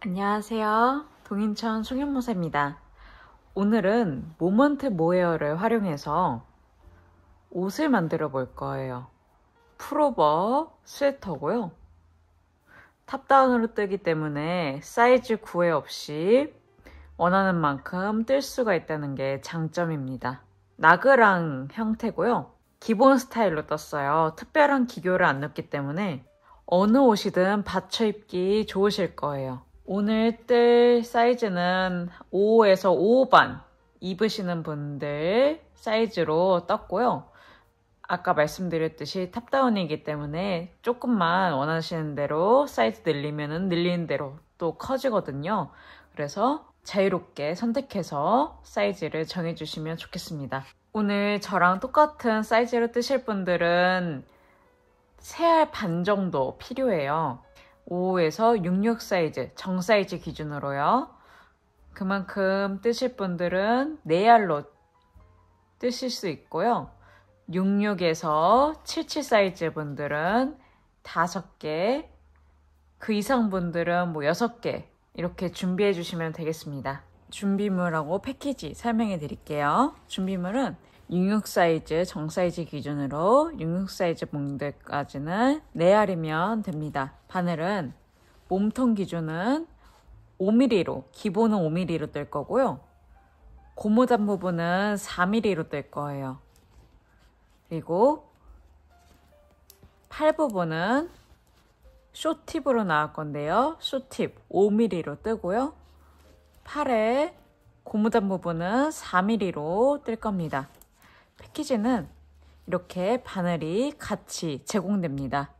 안녕하세요. 동인천 송현모사입니다. 오늘은 모먼트 모헤어를 활용해서 옷을 만들어 볼 거예요. 풀오버 스웨터고요. 탑다운으로 뜨기 때문에 사이즈 구애 없이 원하는 만큼 뜰 수가 있다는 게 장점입니다. 나그랑 형태고요. 기본 스타일로 떴어요. 특별한 기교를 안 넣기 때문에 어느 옷이든 받쳐 입기 좋으실 거예요. 오늘 뜰 사이즈는 5에서 5반 입으시는 분들 사이즈로 떴고요. 아까 말씀드렸듯이 탑다운이기 때문에 조금만 원하시는 대로 사이즈 늘리면 늘리는 대로 또 커지거든요. 그래서 자유롭게 선택해서 사이즈를 정해주시면 좋겠습니다. 오늘 저랑 똑같은 사이즈로 뜨실 분들은 3알 반 정도 필요해요. 5에서 66 사이즈, 정 사이즈 기준으로요. 그만큼 뜨실 분들은 4알로 뜨실 수 있고요. 66에서 77 사이즈 분들은 5개, 그 이상 분들은 6개 이렇게 준비해 주시면 되겠습니다. 준비물하고 패키지 설명해 드릴게요. 준비물은 66 사이즈, 정 사이즈 기준으로 66 사이즈 분들까지는 4알이면 됩니다. 바늘은 몸통 기준은 5mm로, 기본은 5mm로 뜰 거고요. 고무단 부분은 4mm로 뜰 거예요. 그리고 팔 부분은 쇼팁으로 나올 건데요. 쇼팁 5mm로 뜨고요. 팔의 고무단 부분은 4mm로 뜰 겁니다. 패키지는 이렇게 바늘이 같이 제공됩니다.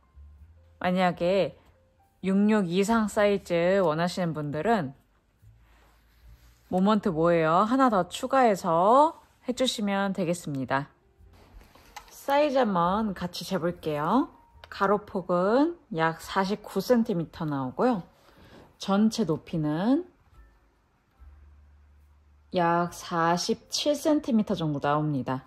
만약에 66 이상 사이즈 원하시는 분들은 모먼트 모헤어 하나 더 추가해서 해주시면 되겠습니다. 사이즈 한번 같이 재볼게요. 가로폭은 약 49cm 나오고요. 전체 높이는 약 47cm 정도 나옵니다.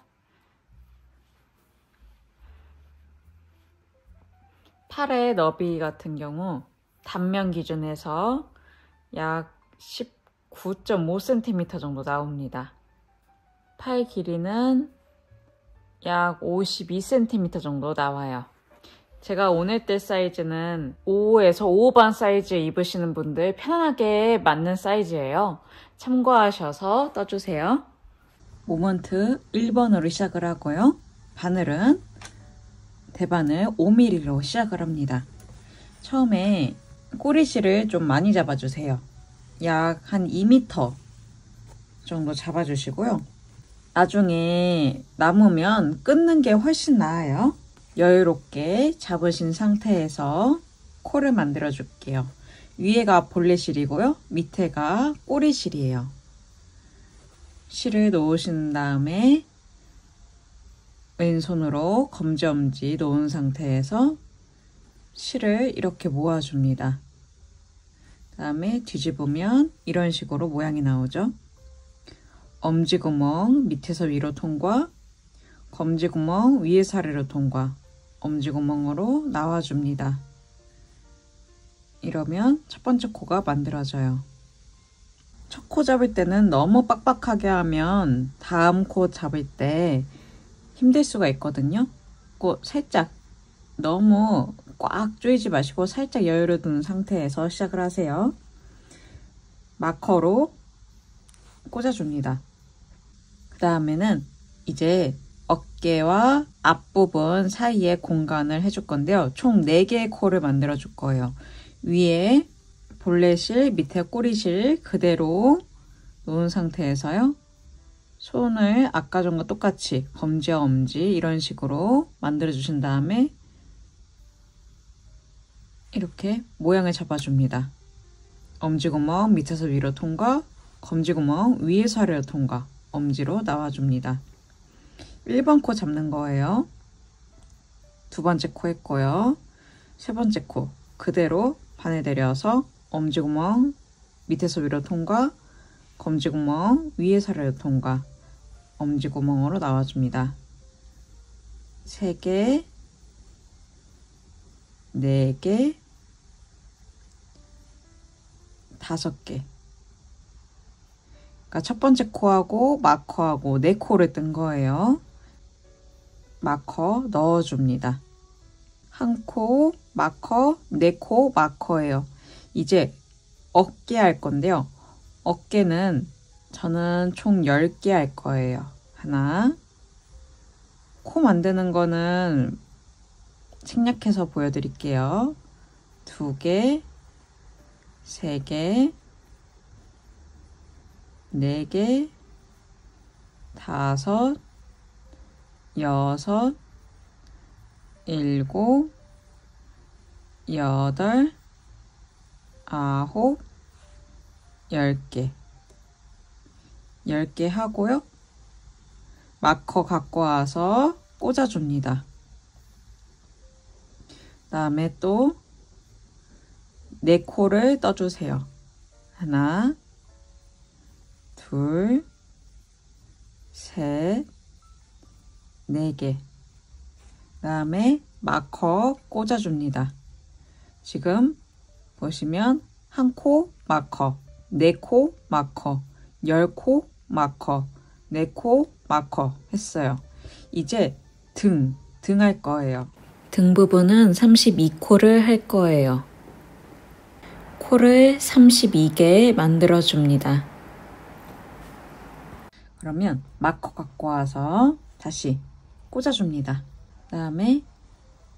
팔의 너비 같은 경우 단면 기준에서 약 19.5cm 정도 나옵니다. 팔 길이는 약 52cm 정도 나와요. 제가 오늘 뜰 사이즈는 5에서 5반 사이즈 입으시는 분들 편안하게 맞는 사이즈예요. 참고하셔서 떠주세요. 모먼트 1번으로 시작을 하고요. 바늘은 대바늘 5mm로 시작을 합니다. 처음에 꼬리실을 좀 많이 잡아주세요. 약 한 2m 정도 잡아주시고요. 나중에 남으면 끊는 게 훨씬 나아요. 여유롭게 잡으신 상태에서 코를 만들어 줄게요. 위에가 볼레실이고요. 밑에가 꼬리실이에요. 실을 놓으신 다음에 왼손으로 검지엄지 놓은 상태에서 실을 이렇게 모아줍니다. 그 다음에 뒤집으면 이런 식으로 모양이 나오죠. 엄지구멍 밑에서 위로 통과, 검지구멍 위에서 아래로 통과, 엄지구멍으로 나와줍니다. 이러면 첫 번째 코가 만들어져요. 첫 코 잡을 때는 너무 빡빡하게 하면 다음 코 잡을 때 힘들 수가 있거든요. 살짝 너무 꽉 조이지 마시고 살짝 여유를 두는 상태에서 시작을 하세요. 마커로 꽂아줍니다. 그 다음에는 이제 어깨와 앞부분 사이에 공간을 해줄 건데요. 총 4개의 코를 만들어 줄 거예요. 위에 볼레실, 밑에 꼬리실 그대로 놓은 상태에서요. 손을 아까 전과 똑같이 검지와 엄지 이런 식으로 만들어 주신 다음에 이렇게 모양을 잡아줍니다. 엄지구멍 밑에서 위로 통과, 검지구멍 위에서 아래로 통과, 엄지로 나와줍니다. 1번 코 잡는 거예요. 두 번째 코 했고요. 세 번째 코 그대로 바늘 내려서 엄지구멍 밑에서 위로 통과, 검지구멍 위에서 아래로 통과, 엄지구멍으로 나와줍니다. 3개, 4개, 5개. 그러니까 첫 번째 코하고 마커하고 4코를 뜬 거예요. 마커 넣어줍니다. 한 코, 마커, 4코, 마커예요. 이제 어깨 할 건데요. 어깨는 저는 총 10개 할 거예요. 하나. 코 만드는 거는 생략해서 보여드릴게요. 2개, 3개, 4개, 5, 6, 7, 8, 9, 10개. 10개 하고요. 마커 갖고 와서 꽂아줍니다. 다음에 또 4코를 떠주세요. 하나, 둘, 셋, 4개. 다음에 마커 꽂아줍니다. 지금 보시면 한 코 마커, 4코 마커, 10코 마커, 4코 마커 했어요. 이제 등 할 거예요. 등 부분은 32코를 할 거예요. 코를 32개 만들어줍니다. 그러면 마커 갖고 와서 다시 꽂아줍니다. 그 다음에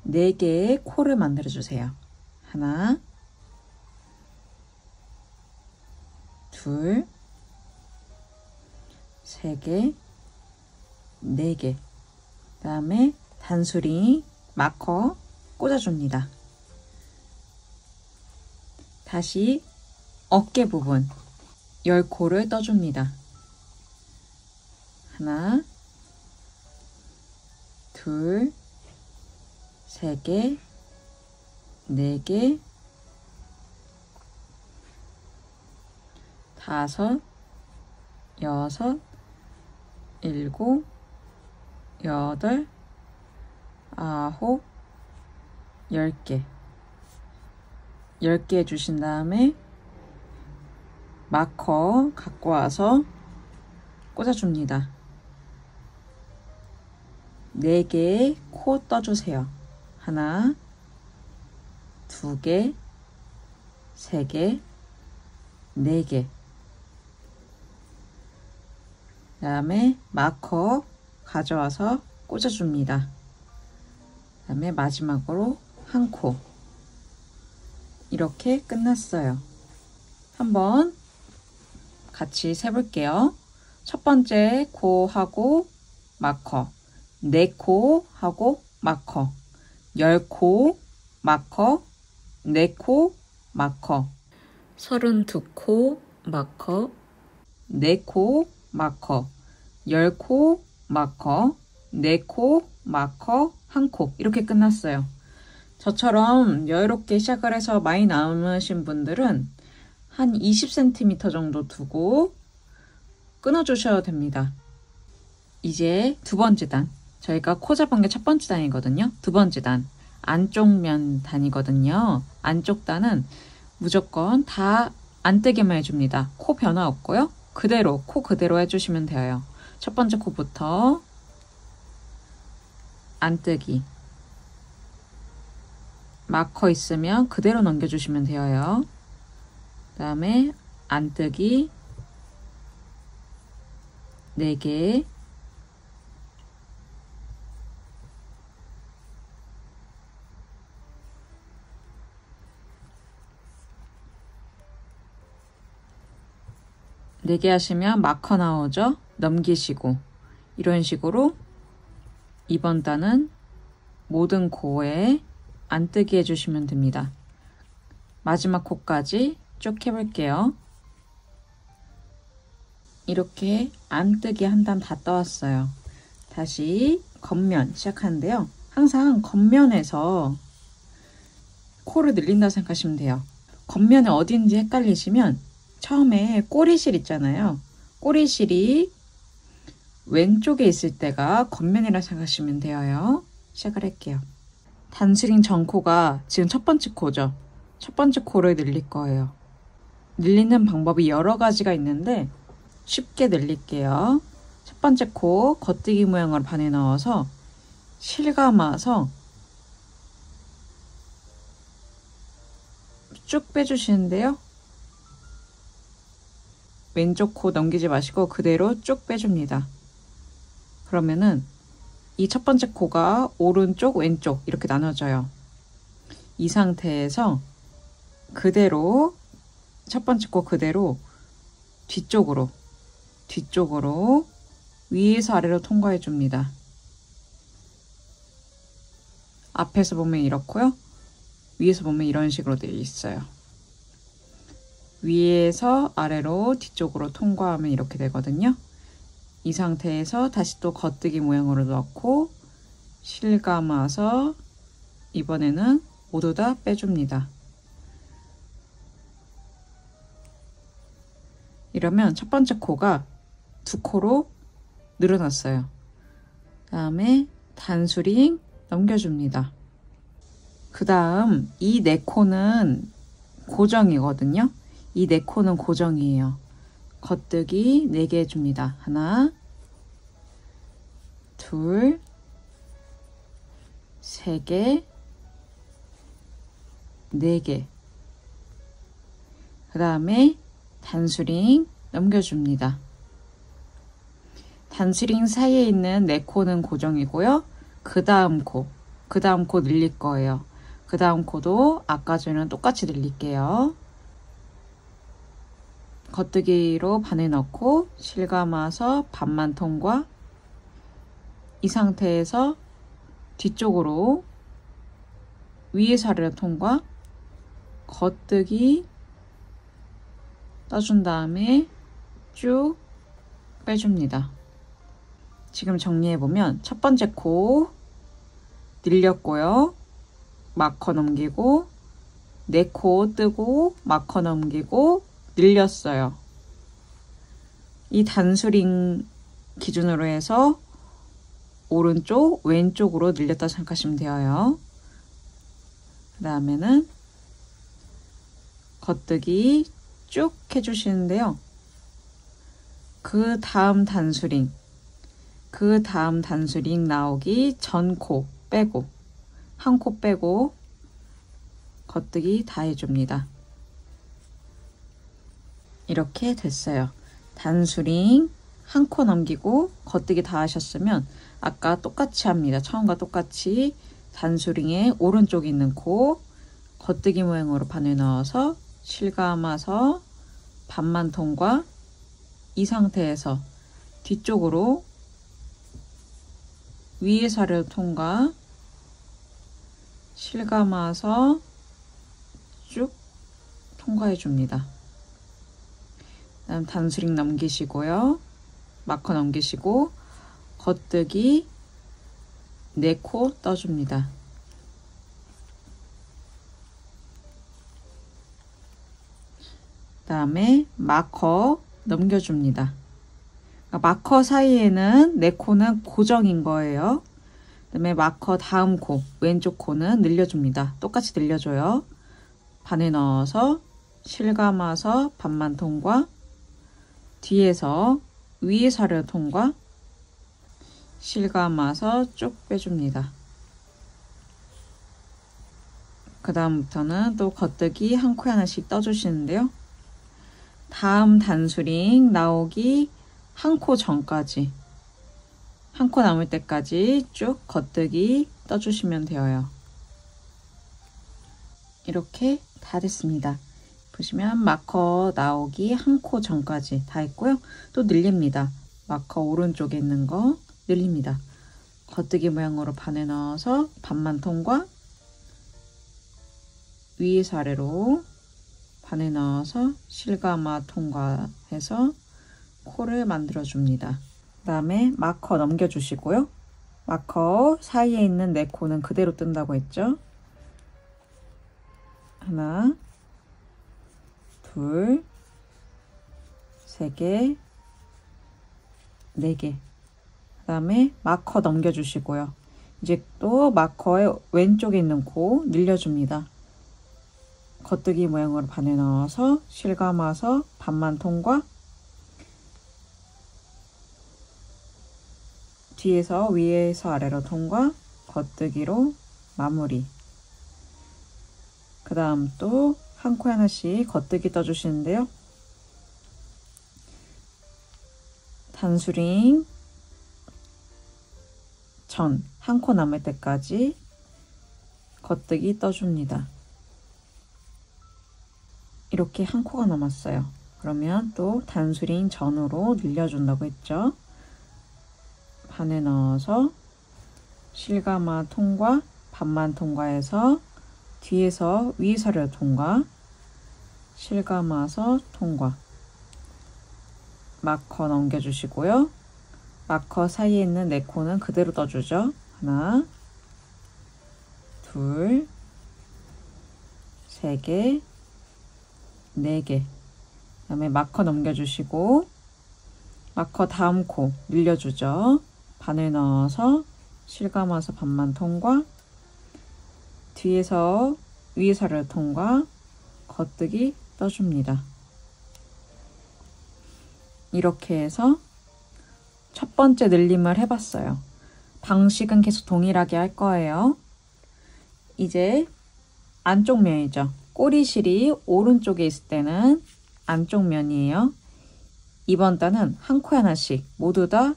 4개의 코를 만들어주세요. 하나, 둘, 3개, 4개. 그 다음에 단수리 마커 꽂아줍니다. 다시 어깨 부분 10코를 떠줍니다. 하나, 둘, 3개, 4개, 5, 6, 7, 8, 9, 10개. 10개 해주신 다음에 마커 갖고 와서 꽂아줍니다. 4개의 코 떠주세요. 하나, 2개, 3개, 4개. 그 다음에 마커 가져와서 꽂아줍니다. 그 다음에 마지막으로 한 코. 이렇게 끝났어요. 한번 같이 세볼게요. 첫 번째 코하고 마커, 4코 하고 마커, 10코 마커, 4코 마커, 32코 마커, 4코 마커, 10코 마커, 4코 마커, 1코. 이렇게 끝났어요. 저처럼 여유롭게 시작을 해서 많이 남으신 분들은 한 20cm 정도 두고 끊어주셔야 됩니다. 이제 두 번째 단. 저희가 코 잡은 게 첫 번째 단이거든요. 두 번째 단. 안쪽 면 단이거든요. 안쪽 단은 무조건 다 안뜨기만 해줍니다. 코 변화 없고요. 그대로, 코 그대로 해주시면 돼요. 첫 번째 코부터 안뜨기. 마커 있으면 그대로 넘겨주시면 돼요. 그 다음에 안뜨기 4개, 네 개 하시면 마커 나오죠? 넘기시고 이런 식으로 이번 단은 모든 코에 안뜨기 해주시면 됩니다. 마지막 코까지 쭉 해볼게요. 이렇게 안뜨기 한 단 다 떠왔어요. 다시 겉면 시작하는데요. 항상 겉면에서 코를 늘린다 생각하시면 돼요. 겉면이 어딘지 헷갈리시면 처음에 꼬리실 있잖아요. 꼬리실이 왼쪽에 있을 때가 겉면이라 생각하시면 돼요. 시작을 할게요. 단스링 전 코가 지금 첫 번째 코죠. 첫 번째 코를 늘릴 거예요. 늘리는 방법이 여러 가지가 있는데 쉽게 늘릴게요. 첫 번째 코 겉뜨기 모양으로 반에 넣어서 실감아서 쭉 빼주시는데요. 왼쪽 코 넘기지 마시고 그대로 쭉 빼줍니다. 그러면은 이 첫 번째 코가 오른쪽, 왼쪽 이렇게 나눠져요. 이 상태에서 그대로 첫 번째 코 그대로 뒤쪽으로 위에서 아래로 통과해 줍니다. 앞에서 보면 이렇고요. 위에서 보면 이런 식으로 되어 있어요. 위에서 아래로 뒤쪽으로 통과하면 이렇게 되거든요. 이 상태에서 다시 또 겉뜨기 모양으로 넣고 실감아서 이번에는 모두 다 빼줍니다. 이러면 첫 번째 코가 두 코로 늘어났어요. 다음에 단수링 넘겨줍니다. 그 다음 이 네 코는 고정이거든요. 이 네 코는 고정이에요. 겉뜨기 4개 해줍니다. 하나, 둘, 3개, 4개. 그 다음에 단수링 넘겨줍니다. 단수링 사이에 있는 4코는 고정이고요. 그 다음 코 늘릴 거예요. 그 다음 코도 아까 전이랑 똑같이 늘릴게요. 겉뜨기로 반에 넣고 실감아서 반만 통과. 이 상태에서 뒤쪽으로 위에서 아래로 통과. 겉뜨기 떠준 다음에 쭉 빼줍니다. 지금 정리해보면 첫 번째 코 늘렸고요. 마커 넘기고 4코 뜨고 마커 넘기고 늘렸어요. 이 단수링 기준으로 해서 오른쪽, 왼쪽으로 늘렸다 생각하시면 돼요. 그 다음에는 겉뜨기 쭉 해주시는데요. 그 다음 단수링 나오기 전 코 빼고 한 코 빼고 겉뜨기 다 해줍니다. 이렇게 됐어요. 단수링 한 코 넘기고 겉뜨기 다 하셨으면 아까 똑같이 합니다. 처음과 똑같이 단수링의 오른쪽에 있는 코 겉뜨기 모양으로 반을 넣어서 실감아서 반만 통과. 이 상태에서 뒤쪽으로 위에서 아래로 통과. 실감아서 쭉 통과해 줍니다. 다음 단수링 넘기시고요. 마커 넘기시고 겉뜨기 4코 떠줍니다. 다음에 마커 넘겨줍니다. 마커 사이에는 4코는 고정인 거예요. 그다음에 마커 다음 코, 왼쪽 코는 늘려줍니다. 똑같이 늘려줘요. 반에 넣어서 실감아서 반만 통과. 뒤에서 위에서 아래로 통과. 실감아서 쭉 빼줍니다. 그 다음부터는 또 겉뜨기 한 코에 하나씩 떠주시는데요. 다음 단수링 나오기 한 코 전까지, 한 코 남을 때까지 쭉 겉뜨기 떠주시면 되어요. 이렇게 다 됐습니다. 보시면 마커 나오기 한 코 전까지 다 했고요. 또 늘립니다. 마커 오른쪽에 있는 거 늘립니다. 겉뜨기 모양으로 반에 넣어서 반만 통과. 위에서 아래로 반에 넣어서 실감아 통과해서 코를 만들어 줍니다. 그 다음에 마커 넘겨주시고요. 마커 사이에 있는 4코는 그대로 뜬다고 했죠. 하나, 둘, 3개, 4개. 그 다음에 마커 넘겨주시고요. 이제 또 마커의 왼쪽에 있는 코 늘려줍니다. 겉뜨기 모양으로 반을 넣어서 실감아서 반만 통과, 뒤에서 위에서 아래로 통과, 겉뜨기로 마무리. 그 다음 또 한 코에 하나씩 겉뜨기 떠주시는데요. 단수링 전 한 코 남을 때까지 겉뜨기 떠줍니다. 이렇게 한 코가 남았어요. 그러면 또 단수링 전으로 늘려준다고 했죠. 반에 넣어서 실감아 통과, 반만 통과해서 뒤에서 위에서를 통과, 실감아서 통과. 마커 넘겨주시고요. 마커 사이에 있는 4코는 그대로 떠주죠. 하나, 둘, 3개, 4개. 그 다음에 마커 넘겨주시고 마커 다음 코 늘려주죠. 반을 넣어서 실감아서 반만 통과, 뒤에서 위에서를 통과, 겉뜨기 떠줍니다. 이렇게 해서 첫 번째 늘림을 해봤어요. 방식은 계속 동일하게 할 거예요. 이제 안쪽 면이죠. 꼬리실이 오른쪽에 있을 때는 안쪽 면이에요. 이번 단은 한 코에 하나씩 모두 다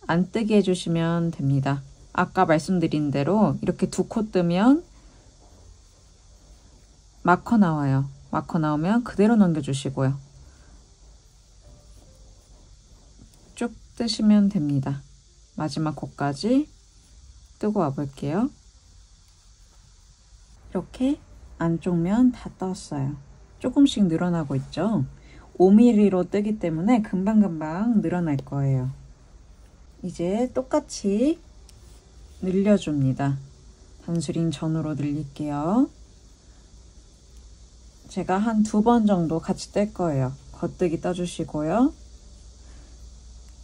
안 뜨게 해주시면 됩니다. 아까 말씀드린 대로 이렇게 2코 뜨면 마커 나와요. 마커 나오면 그대로 넘겨주시고요. 쭉 뜨시면 됩니다. 마지막 코까지 뜨고 와 볼게요. 이렇게 안쪽 면 다 떴어요. 조금씩 늘어나고 있죠. 5mm로 뜨기 때문에 금방금방 늘어날 거예요. 이제 똑같이 늘려줍니다. 단수링 전으로 늘릴게요. 제가 한 2번 정도 같이 뜰 거예요. 겉뜨기 떠주시고요.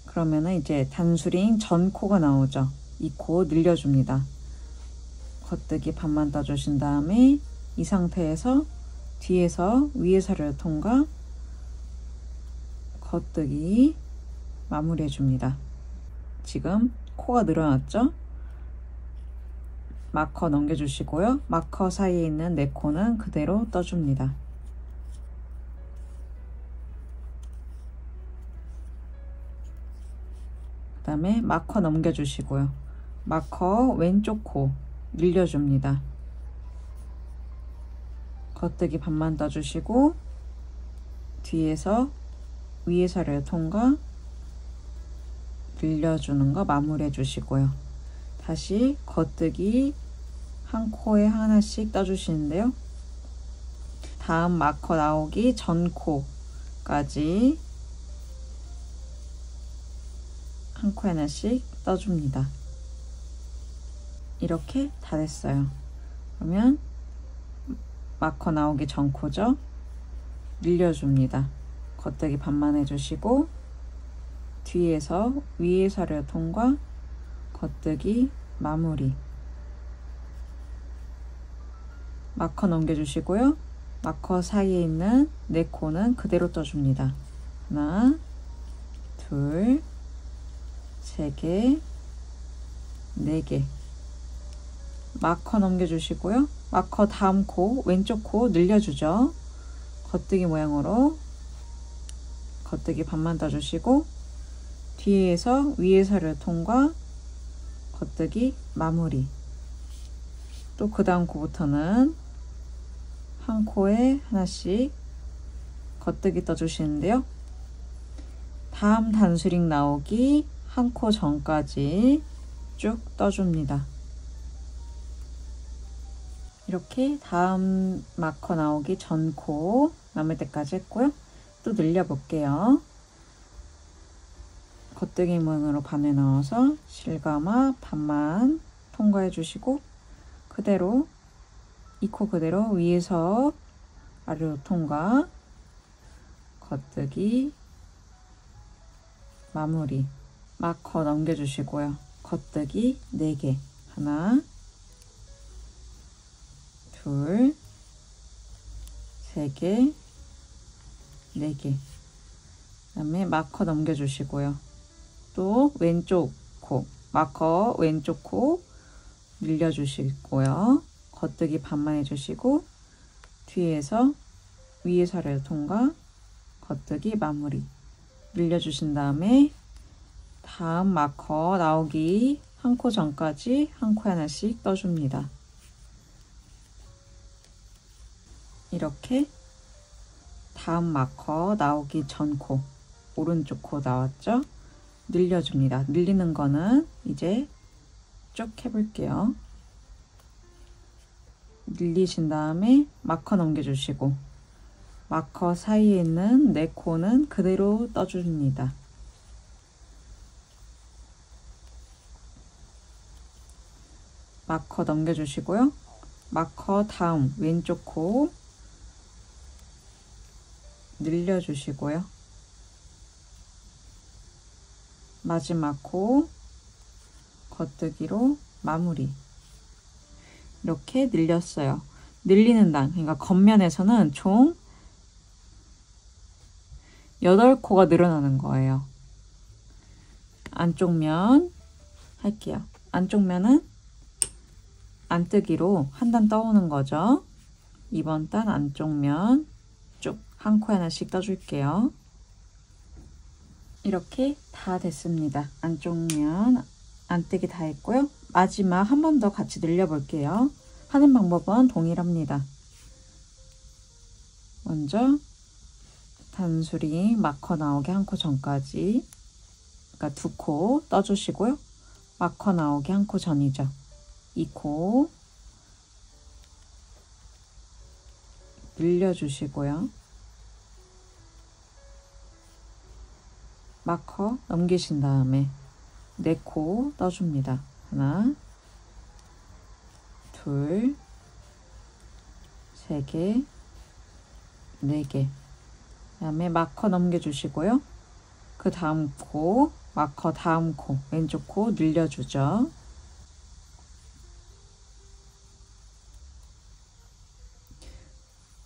그러면은 이제 단수링 전 코가 나오죠. 이 코 늘려줍니다. 겉뜨기 반만 떠주신 다음에 이 상태에서 뒤에서 위에서를 통과, 겉뜨기 마무리해 줍니다. 지금 코가 늘어났죠? 마커 넘겨주시고요. 마커 사이에 있는 4코는 그대로 떠줍니다. 그 다음에 마커 넘겨주시고요. 마커 왼쪽 코 늘려줍니다. 겉뜨기 반만 떠주시고 뒤에서 위에서를 통과, 늘려주는 거 마무리해 주시고요. 다시 겉뜨기 한 코에 하나씩 떠주시는데요. 다음 마커 나오기 전 코까지 한 코에 하나씩 떠줍니다. 이렇게 다 됐어요. 그러면 마커 나오기 전 코죠. 늘려줍니다. 겉뜨기 반만 해주시고 뒤에서 위에서를 통과, 겉뜨기 마무리. 마커 넘겨주시고요. 마커 사이에 있는 4코는 그대로 떠줍니다. 하나, 둘, 3개, 4개. 마커 넘겨주시고요. 마커 다음 코, 왼쪽 코 늘려주죠. 겉뜨기 모양으로 겉뜨기 반만 떠주시고 뒤에서 위에서를 통과, 겉뜨기 마무리. 또 그 다음 코부터는 한 코에 하나씩 겉뜨기 떠주시는데요. 다음 단수링 나오기 한 코 전까지 쭉 떠줍니다. 이렇게 다음 마커 나오기 전 코 남을 때까지 했고요. 또 늘려볼게요. 겉뜨기 모양으로 반을 넣어서 실감아 반만 통과해 주시고 그대로 이 코 그대로 위에서 아래로 통과, 겉뜨기 마무리. 마커 넘겨주시고요. 겉뜨기 4개. 하나, 둘, 3개, 4개. 그다음에 마커 넘겨주시고요. 또 왼쪽 코, 마커 왼쪽 코 늘려주시고요. 겉뜨기 반만 해주시고 뒤에서 위에서 아래로 통과, 겉뜨기 마무리 늘려주신 다음에 다음 마커 나오기 한 코 전까지 한 코에 하나씩 떠줍니다. 이렇게 다음 마커 나오기 전 코, 오른쪽 코 나왔죠? 늘려줍니다. 늘리는 거는 이제 쭉 해볼게요. 늘리신 다음에 마커 넘겨주시고 마커 사이에 있는 4코는 그대로 떠줍니다. 마커 넘겨주시고요. 마커 다음 왼쪽 코 늘려주시고요. 마지막 코 겉뜨기로 마무리. 이렇게 늘렸어요. 늘리는 단, 그러니까 겉면에서는 총 8코가 늘어나는 거예요. 안쪽 면 할게요. 안쪽 면은 안뜨기로 한 단 떠오는 거죠. 이번 단 안쪽 면 쭉 한 코에 하나씩 떠줄게요. 이렇게 다 됐습니다. 안쪽 면 안뜨기 다 했고요. 마지막 한 번 더 같이 늘려볼게요. 하는 방법은 동일합니다. 먼저 단수리 마커 나오기 한 코 전까지, 그러니까 2코 떠주시고요. 마커 나오기 한 코 전이죠. 2코 늘려주시고요. 마커 넘기신 다음에 4코 떠줍니다. 하나, 둘, 3개, 4개. 그다음에 마커 넘겨주시고요. 그 다음 코, 마커 다음 코, 왼쪽 코 늘려주죠.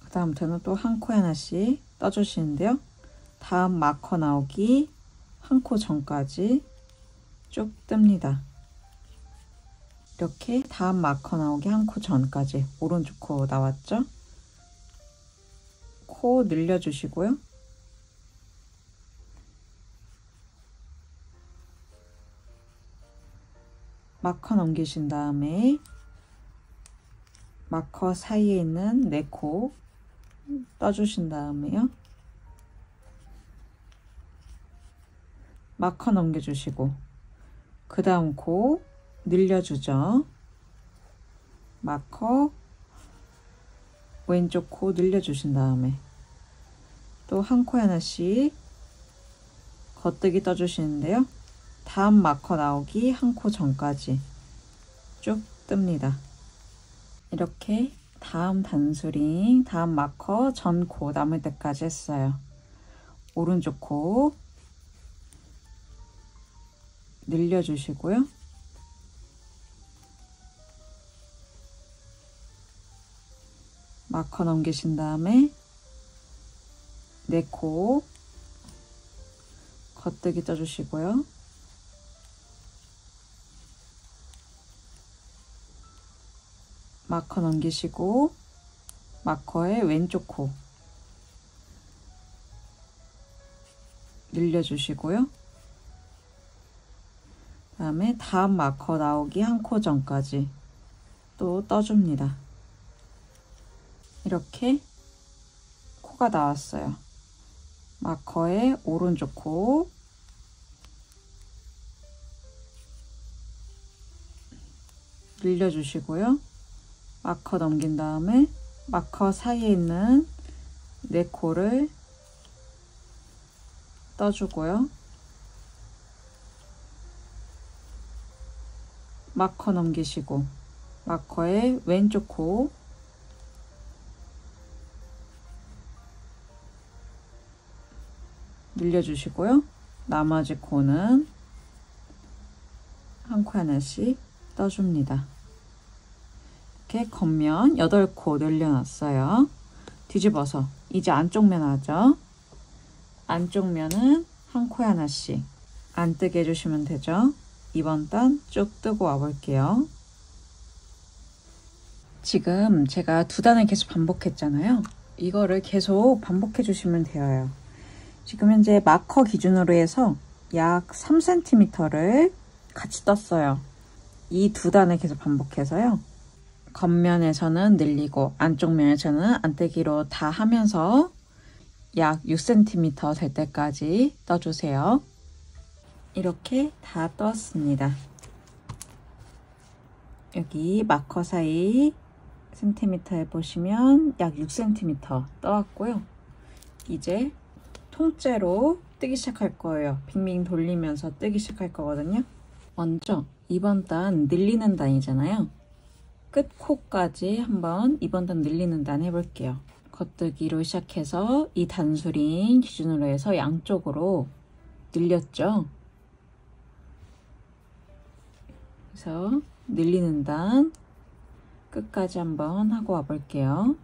그 다음부터는 또 한 코에 하나씩 떠주시는데요. 다음 마커 나오기 한 코 전까지 쭉 뜹니다. 이렇게 다음 마커 나오기 한 코 전까지 오른쪽 코 나왔죠? 코 늘려주시고요. 마커 넘기신 다음에 마커 사이에 있는 4코 떠주신 다음에요. 마커 넘겨주시고 그 다음 코 늘려주죠. 마커 왼쪽 코 늘려주신 다음에 또 한 코에 하나씩 겉뜨기 떠주시는데요. 다음 마커 나오기 한 코 전까지 쭉 뜹니다. 이렇게 다음 단수링, 다음 마커 전 코 남을 때까지 했어요. 오른쪽 코 늘려주시고요. 마커 넘기신 다음에 4코 겉뜨기 떠주시고요. 마커 넘기시고 마커의 왼쪽 코 늘려주시고요. 그 다음에 다음 마커 나오기 한 코 전까지 또 떠줍니다. 이렇게 코가 나왔어요. 마커의 오른쪽 코 늘려주시고요. 마커 넘긴 다음에 마커 사이에 있는 4코를 떠주고요. 마커 넘기시고 마커의 왼쪽 코 늘려주시고요. 나머지 코는 한 코 하나씩 떠줍니다. 이렇게 겉면 8코 늘려놨어요. 뒤집어서 이제 안쪽 면 하죠. 안쪽 면은 한 코에 하나씩 안 뜨게 해주시면 되죠. 이번 단 쭉 뜨고 와볼게요. 지금 제가 두 단을 계속 반복했잖아요. 이거를 계속 반복해 주시면 돼요. 지금 현재 마커 기준으로 해서 약 3cm를 같이 떴어요. 이 두 단을 계속 반복해서요. 겉면에서는 늘리고 안쪽 면에서는 안뜨기로 다 하면서 약 6cm 될 때까지 떠주세요. 이렇게 다 떴습니다. 여기 마커 사이 센티미터에 보시면 약 6cm 떠왔고요. 이제 통째로 뜨기 시작할 거예요. 빙빙 돌리면서 뜨기 시작할 거거든요. 먼저 이번 단 늘리는 단이잖아요. 끝 코까지 한번 이번 단 늘리는 단 해볼게요. 겉뜨기로 시작해서 이 단수링 기준으로 해서 양쪽으로 늘렸죠. 그래서 늘리는 단 끝까지 한번 하고 와볼게요.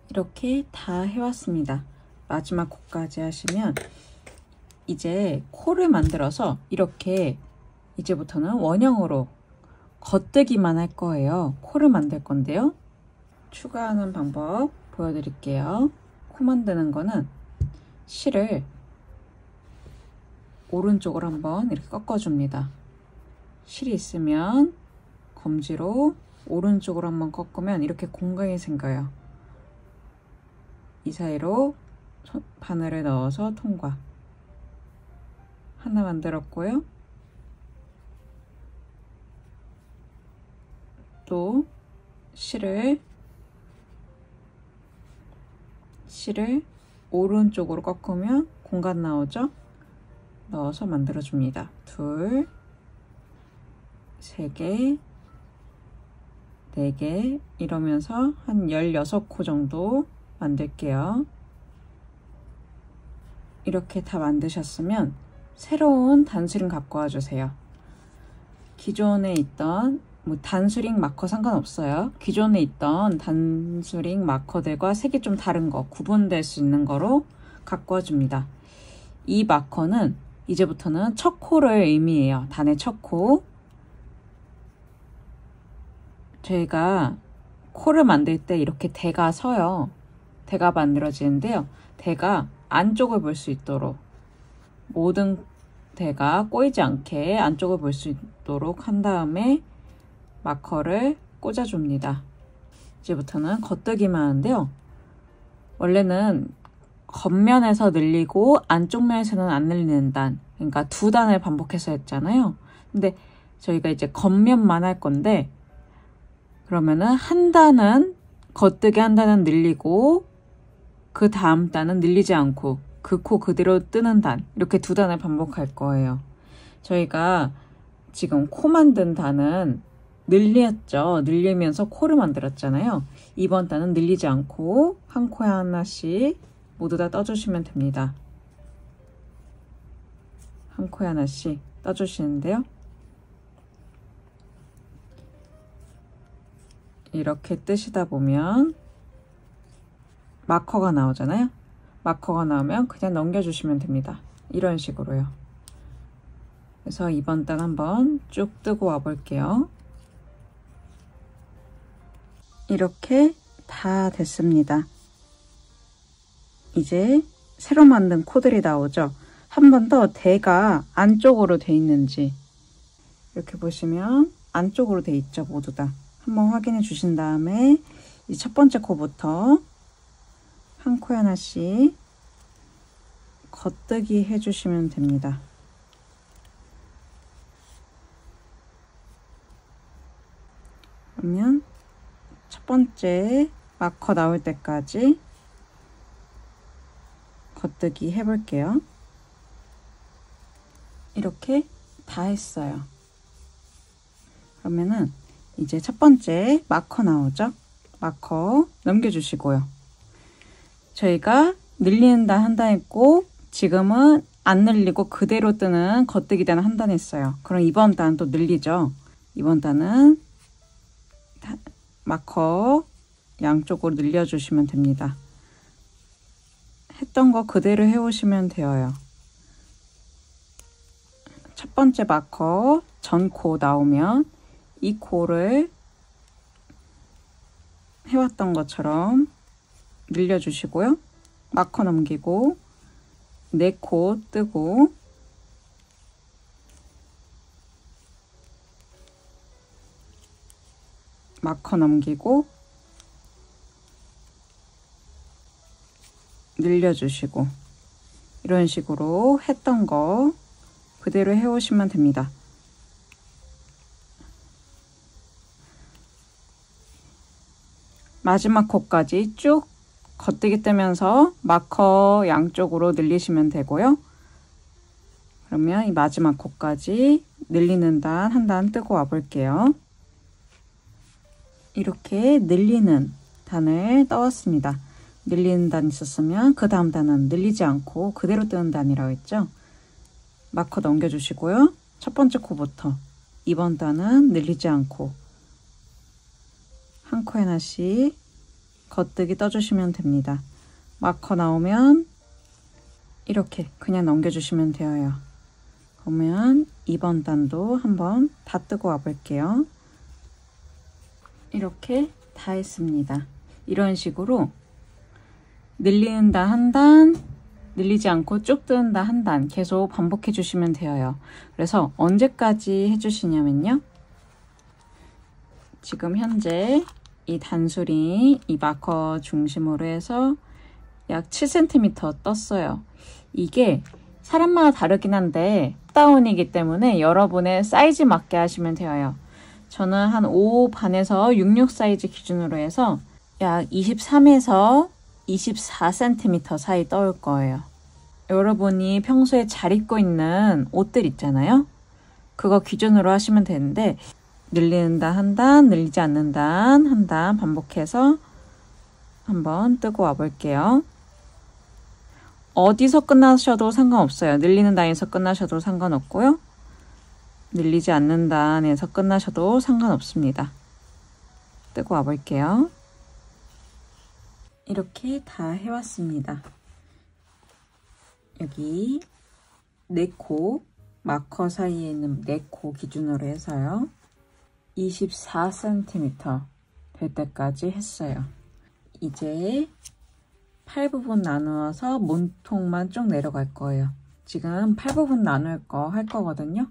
이렇게 다 해왔습니다. 마지막 코까지 하시면 이제 코를 만들어서 이렇게 이제부터는 원형으로 겉뜨기만 할 거예요. 코를 만들 건데요. 추가하는 방법 보여드릴게요. 코 만드는 거는 실을 오른쪽으로 한번 이렇게 꺾어줍니다. 실이 있으면 검지로 오른쪽으로 한번 꺾으면 이렇게 공간이 생겨요. 이 사이로 바늘을 넣어서 통과. 하나 만들었고요. 또 실을 오른쪽으로 꺾으면 공간 나오죠? 넣어서 만들어줍니다. 둘, 세 개, 네 개 이러면서 한 16코 정도 만들게요. 이렇게 다 만드셨으면 새로운 단수링 갖고 와주세요. 기존에 있던 단수링 마커 상관없어요. 기존에 있던 단수링 마커들과 색이 좀 다른 거, 구분될 수 있는 거로 갖고 와줍니다. 이 마커는 이제부터는 첫 코를 의미해요. 단의 첫 코. 저희가 코를 만들 때 이렇게 대가 서요. 대가 만들어지는데요. 대가 안쪽을 볼 수 있도록 모든 대가 꼬이지 않게 안쪽을 볼 수 있도록 한 다음에 마커를 꽂아줍니다. 이제부터는 겉뜨기만 하는데요. 원래는 겉면에서 늘리고 안쪽 면에서는 안 늘리는 단, 그러니까 두 단을 반복해서 했잖아요. 근데 저희가 이제 겉면만 할 건데 그러면은 한 단은 겉뜨기 한 단은 늘리고 그 다음 단은 늘리지 않고 그 코 그대로 뜨는 단, 이렇게 두 단을 반복할 거예요. 저희가 지금 코 만든 단은 늘렸죠. 늘리면서 코를 만들었잖아요. 이번 단은 늘리지 않고 한 코에 하나씩 모두 다 떠주시면 됩니다. 한 코에 하나씩 떠주시는데요. 이렇게 뜨시다 보면 마커가 나오잖아요. 마커가 나오면 그냥 넘겨주시면 됩니다. 이런 식으로요. 그래서 이번 단 한번 쭉 뜨고 와 볼게요. 이렇게 다 됐습니다. 이제 새로 만든 코들이 나오죠. 한 번 더 대가 안쪽으로 돼 있는지 이렇게 보시면 안쪽으로 돼 있죠. 모두 다. 한번 확인해 주신 다음에 이 첫 번째 코부터 한 코에 하나씩 겉뜨기 해주시면 됩니다. 그러면 첫 번째 마커 나올 때까지 겉뜨기 해볼게요. 이렇게 다 했어요. 그러면은 이제 첫 번째 마커 나오죠? 마커 넘겨주시고요. 저희가 늘리는 단 한 단 했고 지금은 안 늘리고 그대로 뜨는 겉뜨기 단 한 단 했어요. 그럼 이번 단 또 늘리죠. 이번 단은 마커 양쪽으로 늘려주시면 됩니다. 했던 거 그대로 해오시면 되어요. 첫 번째 마커 전 코 나오면 이 코를 해왔던 것처럼 늘려주시고요. 마커 넘기고 네 코 뜨고 마커 넘기고 늘려주시고 이런 식으로 했던 거 그대로 해오시면 됩니다. 마지막 코까지 쭉 겉뜨기 떼면서 마커 양쪽으로 늘리시면 되고요. 그러면 이 마지막 코까지 늘리는 단 한 단 뜨고 와 볼게요. 이렇게 늘리는 단을 떠왔습니다. 늘리는 단 있었으면 그 다음 단은 늘리지 않고 그대로 뜨는 단이라고 했죠. 마커 넘겨주시고요. 첫 번째 코부터 2번 단은 늘리지 않고 한 코에 하나씩 겉뜨기 떠주시면 됩니다. 마커 나오면 이렇게 그냥 넘겨주시면 되어요. 그러면 2번 단도 한번 다 뜨고 와 볼게요. 이렇게 다 했습니다. 이런 식으로 늘리는 단 한 단, 늘리지 않고 쭉 뜨는 단 한 단 계속 반복해 주시면 되어요. 그래서 언제까지 해주시냐면요. 지금 현재 이 단수링, 이 마커 중심으로 해서 약 7cm 떴어요. 이게 사람마다 다르긴 한데 다운이기 때문에 여러분의 사이즈 맞게 하시면 되어요. 저는 한 5 반에서 66 사이즈 기준으로 해서 약 23에서 24cm 사이 떠올 거예요. 여러분이 평소에 잘 입고 있는 옷들 있잖아요. 그거 기준으로 하시면 되는데 늘리는 단 한 단, 늘리지 않는 단 한 단 반복해서 한번 뜨고 와 볼게요. 어디서 끝나셔도 상관없어요. 늘리는 단에서 끝나셔도 상관없고요. 늘리지 않는 단에서 끝나셔도 상관없습니다. 뜨고 와 볼게요. 이렇게 다 해왔습니다. 여기 네 코, 마커 사이에 있는 네 코 기준으로 해서요. 24cm 될 때까지 했어요. 이제 팔 부분 나누어서 몸통만 쭉 내려갈 거예요. 지금 팔 부분 나눌 거 할 거거든요.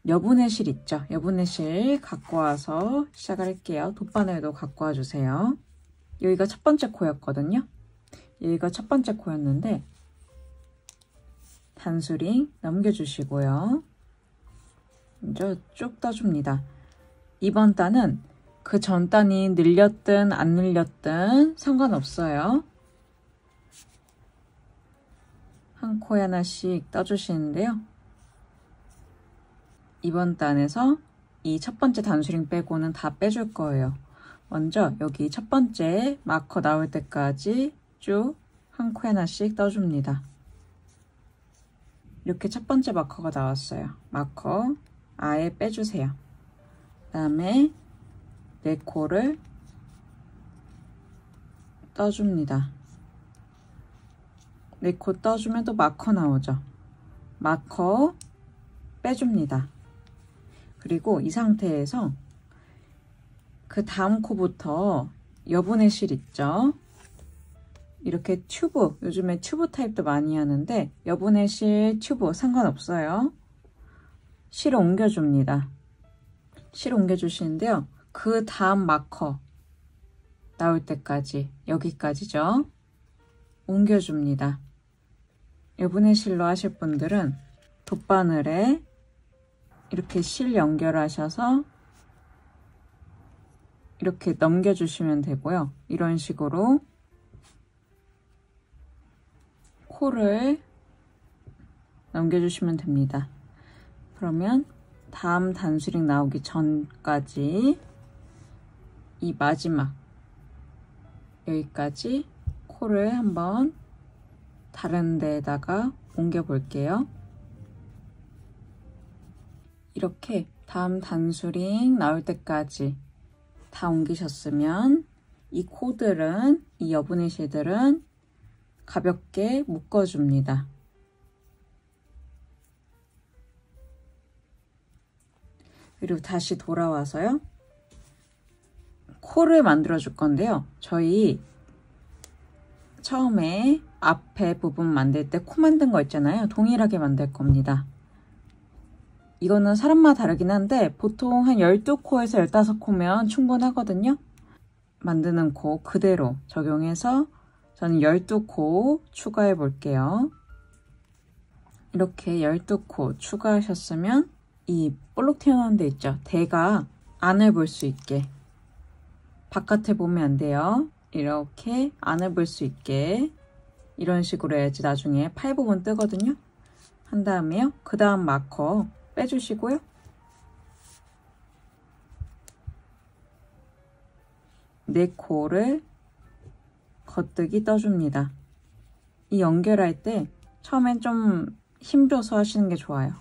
여분의 실 있죠? 여분의 실 갖고 와서 시작을 할게요. 돗바늘도 갖고 와주세요. 여기가 첫 번째 코였거든요. 여기가 첫 번째 코였는데 단수링 넘겨주시고요. 먼저 쭉 떠줍니다. 이번 단은 그 전 단이 늘렸든 안 늘렸든 상관없어요. 한 코에 하나씩 떠주시는데요. 이번 단에서 이 첫 번째 단수링 빼고는 다 빼줄 거예요. 먼저 여기 첫 번째 마커 나올 때까지 쭉 한 코에 하나씩 떠줍니다. 이렇게 첫 번째 마커가 나왔어요. 마커 아예 빼주세요. 그 다음에 네 코를 떠줍니다. 네 코 떠주면 또 마커 나오죠. 마커 빼줍니다. 그리고 이 상태에서 그 다음 코부터 여분의 실 있죠. 이렇게 튜브, 요즘에 튜브 타입도 많이 하는데 여분의 실, 튜브 상관없어요. 실을 옮겨줍니다. 실을 옮겨주시는데요. 그 다음 마커 나올 때까지, 여기까지죠. 옮겨줍니다. 여분의 실로 하실 분들은 돗바늘에 이렇게 실 연결하셔서 이렇게 넘겨주시면 되고요. 이런 식으로 코를 넘겨주시면 됩니다. 그러면 다음 단수링 나오기 전까지 이 마지막 여기까지 코를 한번 다른 데에다가 옮겨 볼게요. 이렇게 다음 단수링 나올 때까지 다 옮기셨으면 이 코들은, 이 여분의실들은 가볍게 묶어줍니다. 그리고 다시 돌아와서요. 코를 만들어 줄 건데요. 저희 처음에 앞에 부분 만들 때 코 만든 거 있잖아요. 동일하게 만들 겁니다. 이거는 사람마다 다르긴 한데 보통 한 12코에서 15코면 충분하거든요. 만드는 코 그대로 적용해서 저는 12코 추가해 볼게요. 이렇게 12코 추가하셨으면 이 볼록 튀어나온 데 있죠? 대가 안을 볼 수 있게, 바깥에 보면 안 돼요. 이렇게 안을 볼 수 있게 이런 식으로 해야지 나중에 팔 부분 뜨거든요. 한 다음에요. 그 다음 마커 빼주시고요. 네 코를 겉뜨기 떠줍니다. 이 연결할 때 처음엔 좀 힘줘서 하시는 게 좋아요.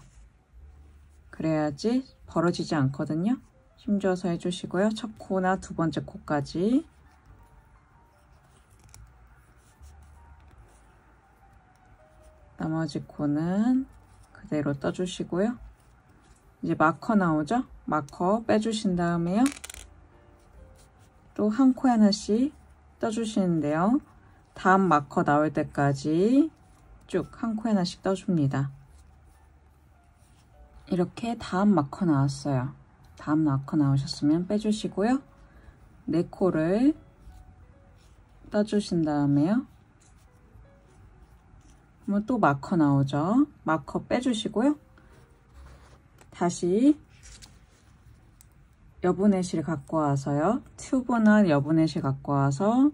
그래야지 벌어지지 않거든요. 힘줘서 해주시고요. 첫 코나 두 번째 코까지. 나머지 코는 그대로 떠주시고요. 이제 마커 나오죠? 마커 빼주신 다음에요. 또 한 코에 하나씩 떠주시는데요. 다음 마커 나올 때까지 쭉 한 코에 하나씩 떠줍니다. 이렇게 다음 마커 나왔어요. 다음 마커 나오셨으면 빼주시고요. 네 코를 떠주신 다음에요. 그러면 또 마커 나오죠. 마커 빼주시고요. 다시 여분의 실 갖고 와서요. 튜브나 여분의 실 갖고 와서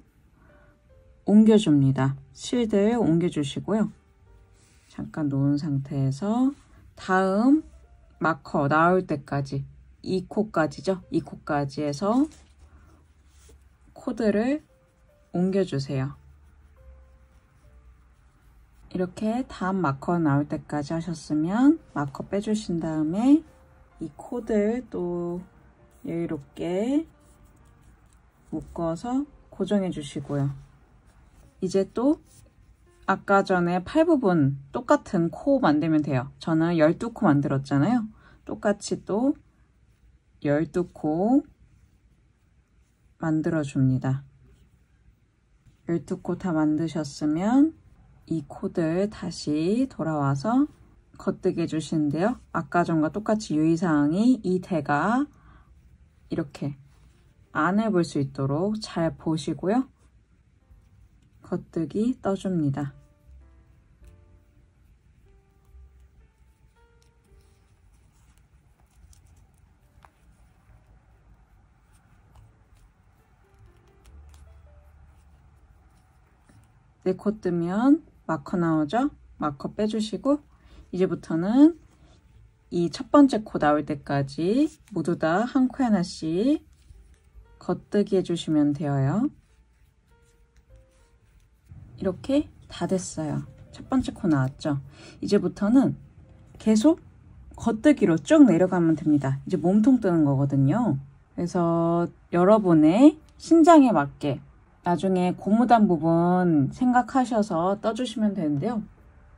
옮겨줍니다. 실들 옮겨주시고요. 잠깐 놓은 상태에서 다음 마커 나올 때까지 2코까지죠. 2코까지 해서 코드를 옮겨주세요. 이렇게 다음 마커 나올 때까지 하셨으면 마커 빼주신 다음에 이 코들 또 여유롭게 묶어서 고정해 주시고요. 이제 또 아까 전에 팔 부분 똑같은 코 만들면 돼요. 저는 12코 만들었잖아요. 똑같이 또 12코 만들어 줍니다. 12코 다 만드셨으면 이 코들 다시 돌아와서 겉뜨기 해주시는데요. 아까 전과 똑같이 유의사항이 이 대가 이렇게 안을 볼 수 있도록 잘 보시고요. 겉뜨기 떠줍니다. 네 코 뜨면 마커 나오죠? 마커 빼주시고 이제부터는 이 첫 번째 코 나올 때까지 모두 다 한 코에 하나씩 겉뜨기 해주시면 돼요. 이렇게 다 됐어요. 첫 번째 코 나왔죠? 이제부터는 계속 겉뜨기로 쭉 내려가면 됩니다. 이제 몸통 뜨는 거거든요. 그래서 여러분의 신장에 맞게 나중에 고무단 부분 생각하셔서 떠주시면 되는데요.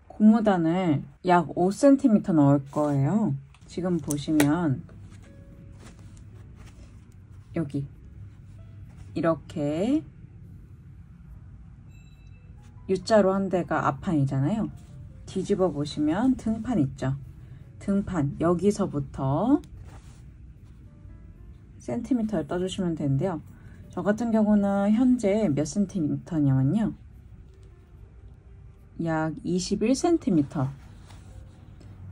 고무단을 약 5cm 넣을 거예요. 지금 보시면 여기 이렇게 U자로 한 데가 앞판이잖아요. 뒤집어 보시면 등판 있죠. 등판 여기서부터 센티미터를 떠주시면 되는데요. 저 같은 경우는 현재 몇 센티미터냐면요. 약 21cm.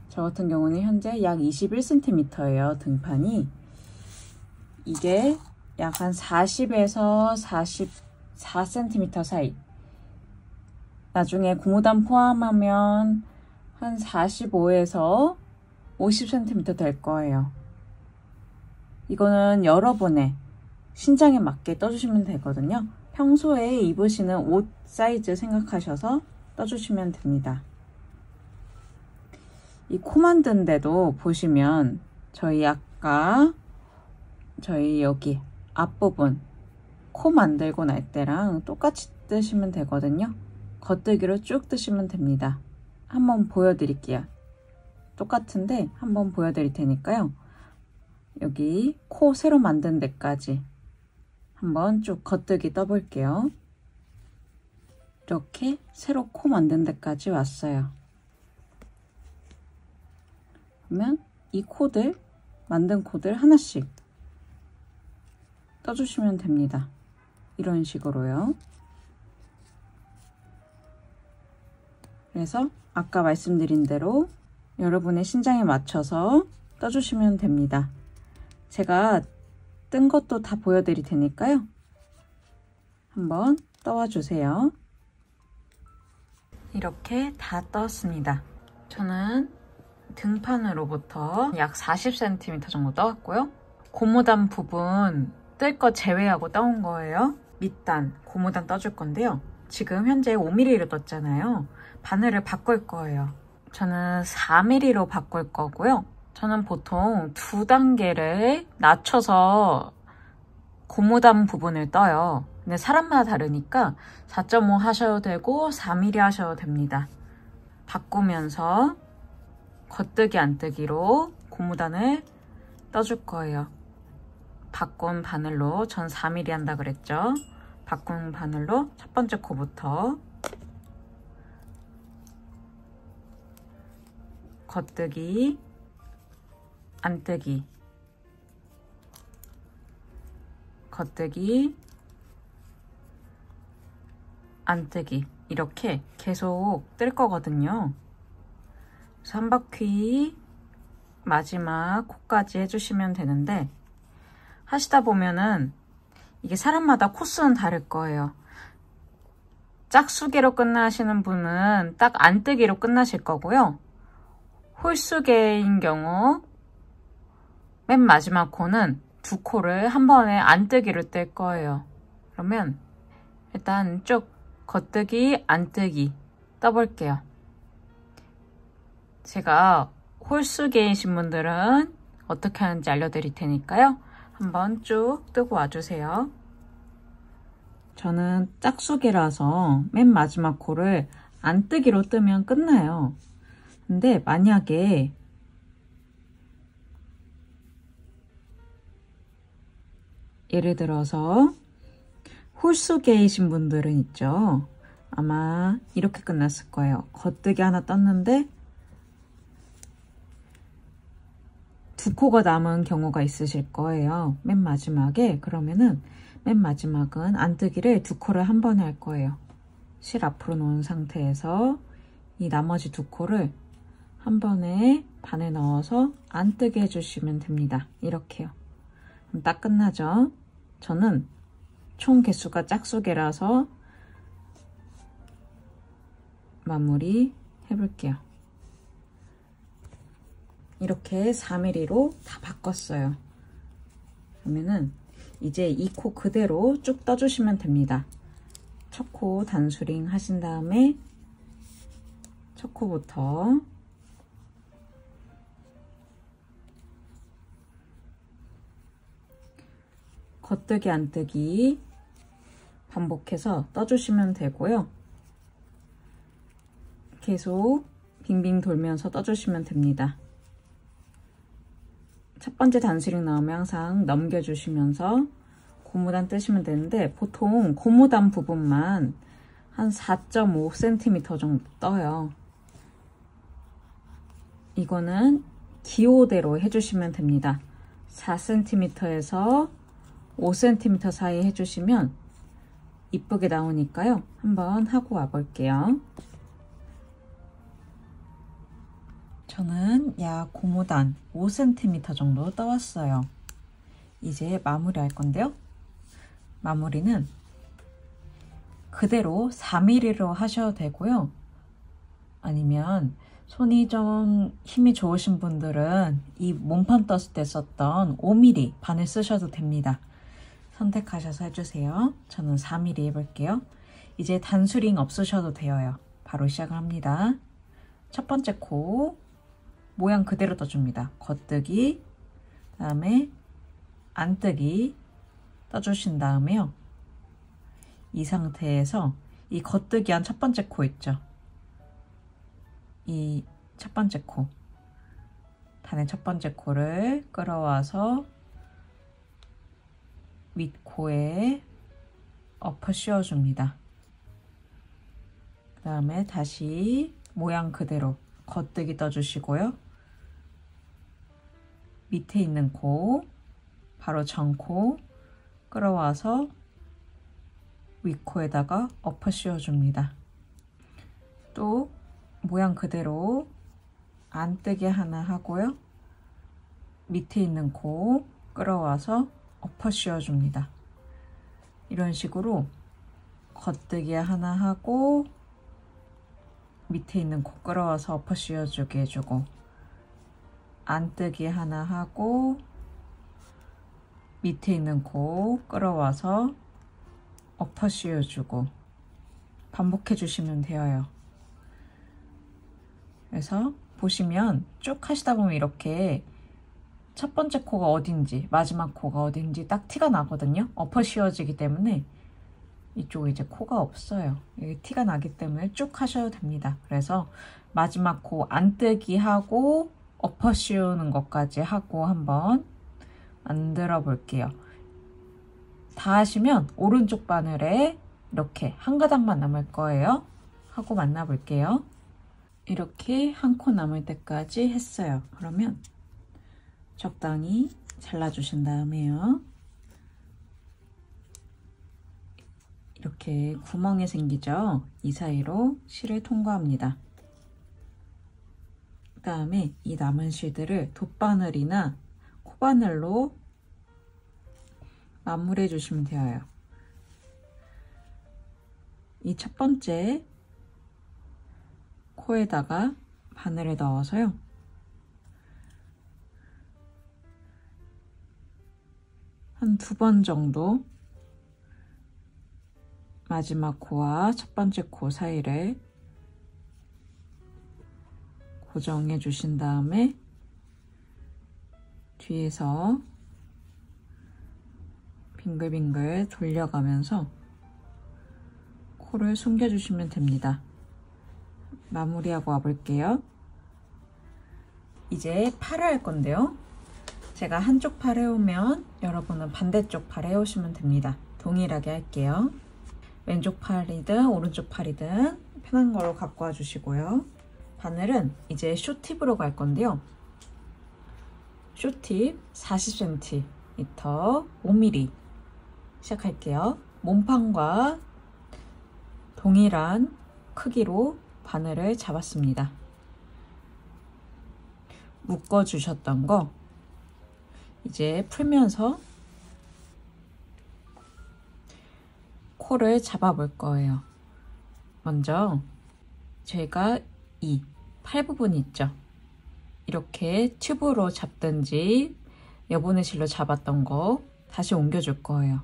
저 같은 경우는 현재 약 21cm예요. 등판이. 이게 약 한 40에서 44cm 사이. 나중에 고무단 포함하면 한 45에서 50cm 될 거예요. 이거는 여러분의 신장에 맞게 떠주시면 되거든요. 평소에 입으시는 옷 사이즈 생각하셔서 떠주시면 됩니다. 이 코 만든 데도 보시면 저희 아까 저희 여기 앞부분 코 만들고 날 때랑 똑같이 뜨시면 되거든요. 겉뜨기로 쭉 뜨시면 됩니다. 한번 보여드릴게요. 똑같은데 한번 보여드릴 테니까요. 여기 코 새로 만든 데까지 한번 쭉 겉뜨기 떠볼게요. 이렇게 새로 코 만든 데까지 왔어요. 그러면 이 코들, 만든 코들 하나씩 떠주시면 됩니다. 이런 식으로요. 그래서 아까 말씀드린 대로 여러분의 신장에 맞춰서 떠주시면 됩니다. 제가 뜬 것도 다 보여드릴 테니까요. 한번 떠와 주세요. 이렇게 다 떴습니다. 저는 등판으로부터 약 40cm 정도 떠왔고요. 고무단 부분 뜰 거 제외하고 떠온 거예요. 밑단, 고무단 떠줄 건데요. 지금 현재 5mm로 떴잖아요. 바늘을 바꿀 거예요. 저는 4mm로 바꿀 거고요. 저는 보통 2단계를 낮춰서 고무단 부분을 떠요. 근데 사람마다 다르니까 4.5 하셔도 되고 4mm 하셔도 됩니다. 바꾸면서 겉뜨기 안뜨기로 고무단을 떠줄 거예요. 바꾼 바늘로, 전 4mm 한다 그랬죠. 바꾼 바늘로 첫 번째 코부터 겉뜨기, 안뜨기, 겉뜨기, 안뜨기 이렇게 계속 뜰 거거든요. 그래서 한 바퀴 마지막 코까지 해주시면 되는데, 하시다 보면은 이게 사람마다 코수는 다를 거예요. 짝수개로 끝나시는 분은 딱 안뜨기로 끝나실 거고요. 홀수개인 경우 맨 마지막 코는 2코를 한 번에 안뜨기로 뜰 거예요. 그러면 일단 쭉 겉뜨기, 안뜨기 떠볼게요. 제가 홀수개이신 분들은 어떻게 하는지 알려드릴 테니까요. 한번 쭉 뜨고 와주세요. 저는 짝수개라서 맨 마지막 코를 안뜨기로 뜨면 끝나요. 근데 만약에 예를 들어서 홀수개이신 분들은 있죠. 아마 이렇게 끝났을 거예요. 겉뜨기 하나 떴는데 2코가 남은 경우가 있으실 거예요. 맨 마지막에. 그러면은 맨 마지막은 안뜨기를 2코를 한 번에 할 거예요. 실 앞으로 놓은 상태에서 이 나머지 2코를 한 번에 바늘 넣어서 안뜨게 해주시면 됩니다. 이렇게요. 그럼 딱 끝나죠. 저는 총 개수가 짝수개라서 마무리 해볼게요. 이렇게 4mm로 다 바꿨어요. 그러면은 이제 이 코 그대로 쭉 떠주시면 됩니다. 첫 코 단수링 하신 다음에 첫 코부터 겉뜨기 안뜨기 반복해서 떠주시면 되고요. 계속 빙빙 돌면서 떠주시면 됩니다. 첫 번째 단수링 나오면 항상 넘겨주시면서 고무단 뜨시면 되는데, 보통 고무단 부분만 한 4.5cm 정도 떠요. 이거는 기호대로 해주시면 됩니다. 4cm에서 5cm 사이 해주시면 이쁘게 나오니까요. 한번 하고 와볼게요. 저는 약 고무단 5cm 정도 떠왔어요. 이제 마무리 할 건데요. 마무리는 그대로 4mm로 하셔도 되고요. 아니면 손이 좀 힘이 좋으신 분들은 이 몸판 떴을 때 썼던 5mm 바늘 쓰셔도 됩니다. 선택하셔서 해주세요. 저는 4mm 해볼게요. 이제 단수링 없으셔도 돼요. 바로 시작을 합니다. 첫 번째 코 모양 그대로 떠줍니다. 겉뜨기, 그다음에 안뜨기 떠주신 다음에요. 이 상태에서 이 겉뜨기한 첫 번째 코 있죠? 이 첫 번째 코, 단의 첫 번째 코를 끌어와서 윗코에 엎어 씌워줍니다. 그 다음에 다시 모양 그대로 겉뜨기 떠주시고요. 밑에 있는 코, 바로 전코 끌어와서 윗코에다가 엎어 씌워줍니다. 또 모양 그대로 안뜨기 하나 하고요. 밑에 있는 코 끌어와서 엎어 씌워줍니다. 이런 식으로 겉뜨기 하나 하고 밑에 있는 코 끌어와서 엎어 씌워주게 해주고, 안뜨기 하나 하고 밑에 있는 코 끌어와서 엎어 씌워주고 반복해 주시면 돼요. 그래서 보시면 쭉 하시다 보면 이렇게 첫 번째 코가 어딘지 마지막 코가 어딘지 딱 티가 나거든요. 엎어 씌워지기 때문에 이쪽에 이제 코가 없어요. 여기 티가 나기 때문에 쭉 하셔도 됩니다. 그래서 마지막 코 안뜨기 하고 엎어 씌우는 것까지 하고 한번 만들어 볼게요. 다 하시면 오른쪽 바늘에 이렇게 한 가닥만 남을 거예요. 하고 만나 볼게요. 이렇게 한 코 남을 때까지 했어요. 그러면 적당히 잘라주신 다음에요. 이렇게 구멍이 생기죠? 이 사이로 실을 통과합니다. 그 다음에 이 남은 실들을 돗바늘이나 코바늘로 마무리해 주시면 돼요. 이 첫 번째 코에다가 바늘을 넣어서요. 한 2번 정도 마지막 코와 첫 번째 코 사이를 고정해 주신 다음에 뒤에서 빙글빙글 돌려가면서 코를 숨겨주시면 됩니다. 마무리하고 와볼게요. 이제 팔을 할 건데요. 제가 한쪽 팔 해오면 여러분은 반대쪽 팔 해오시면 됩니다. 동일하게 할게요. 왼쪽 팔이든 오른쪽 팔이든 편한 걸로 갖고 와주시고요. 바늘은 이제 쇼팁으로 갈 건데요. 쇼팁 40cm 5mm 시작할게요. 몸판과 동일한 크기로 바늘을 잡았습니다. 묶어주셨던 거 이제 풀면서 코를 잡아볼 거예요. 먼저 제가 이 팔 부분 있죠? 이렇게 튜브로 잡든지 여보네실로 잡았던 거 다시 옮겨줄 거예요.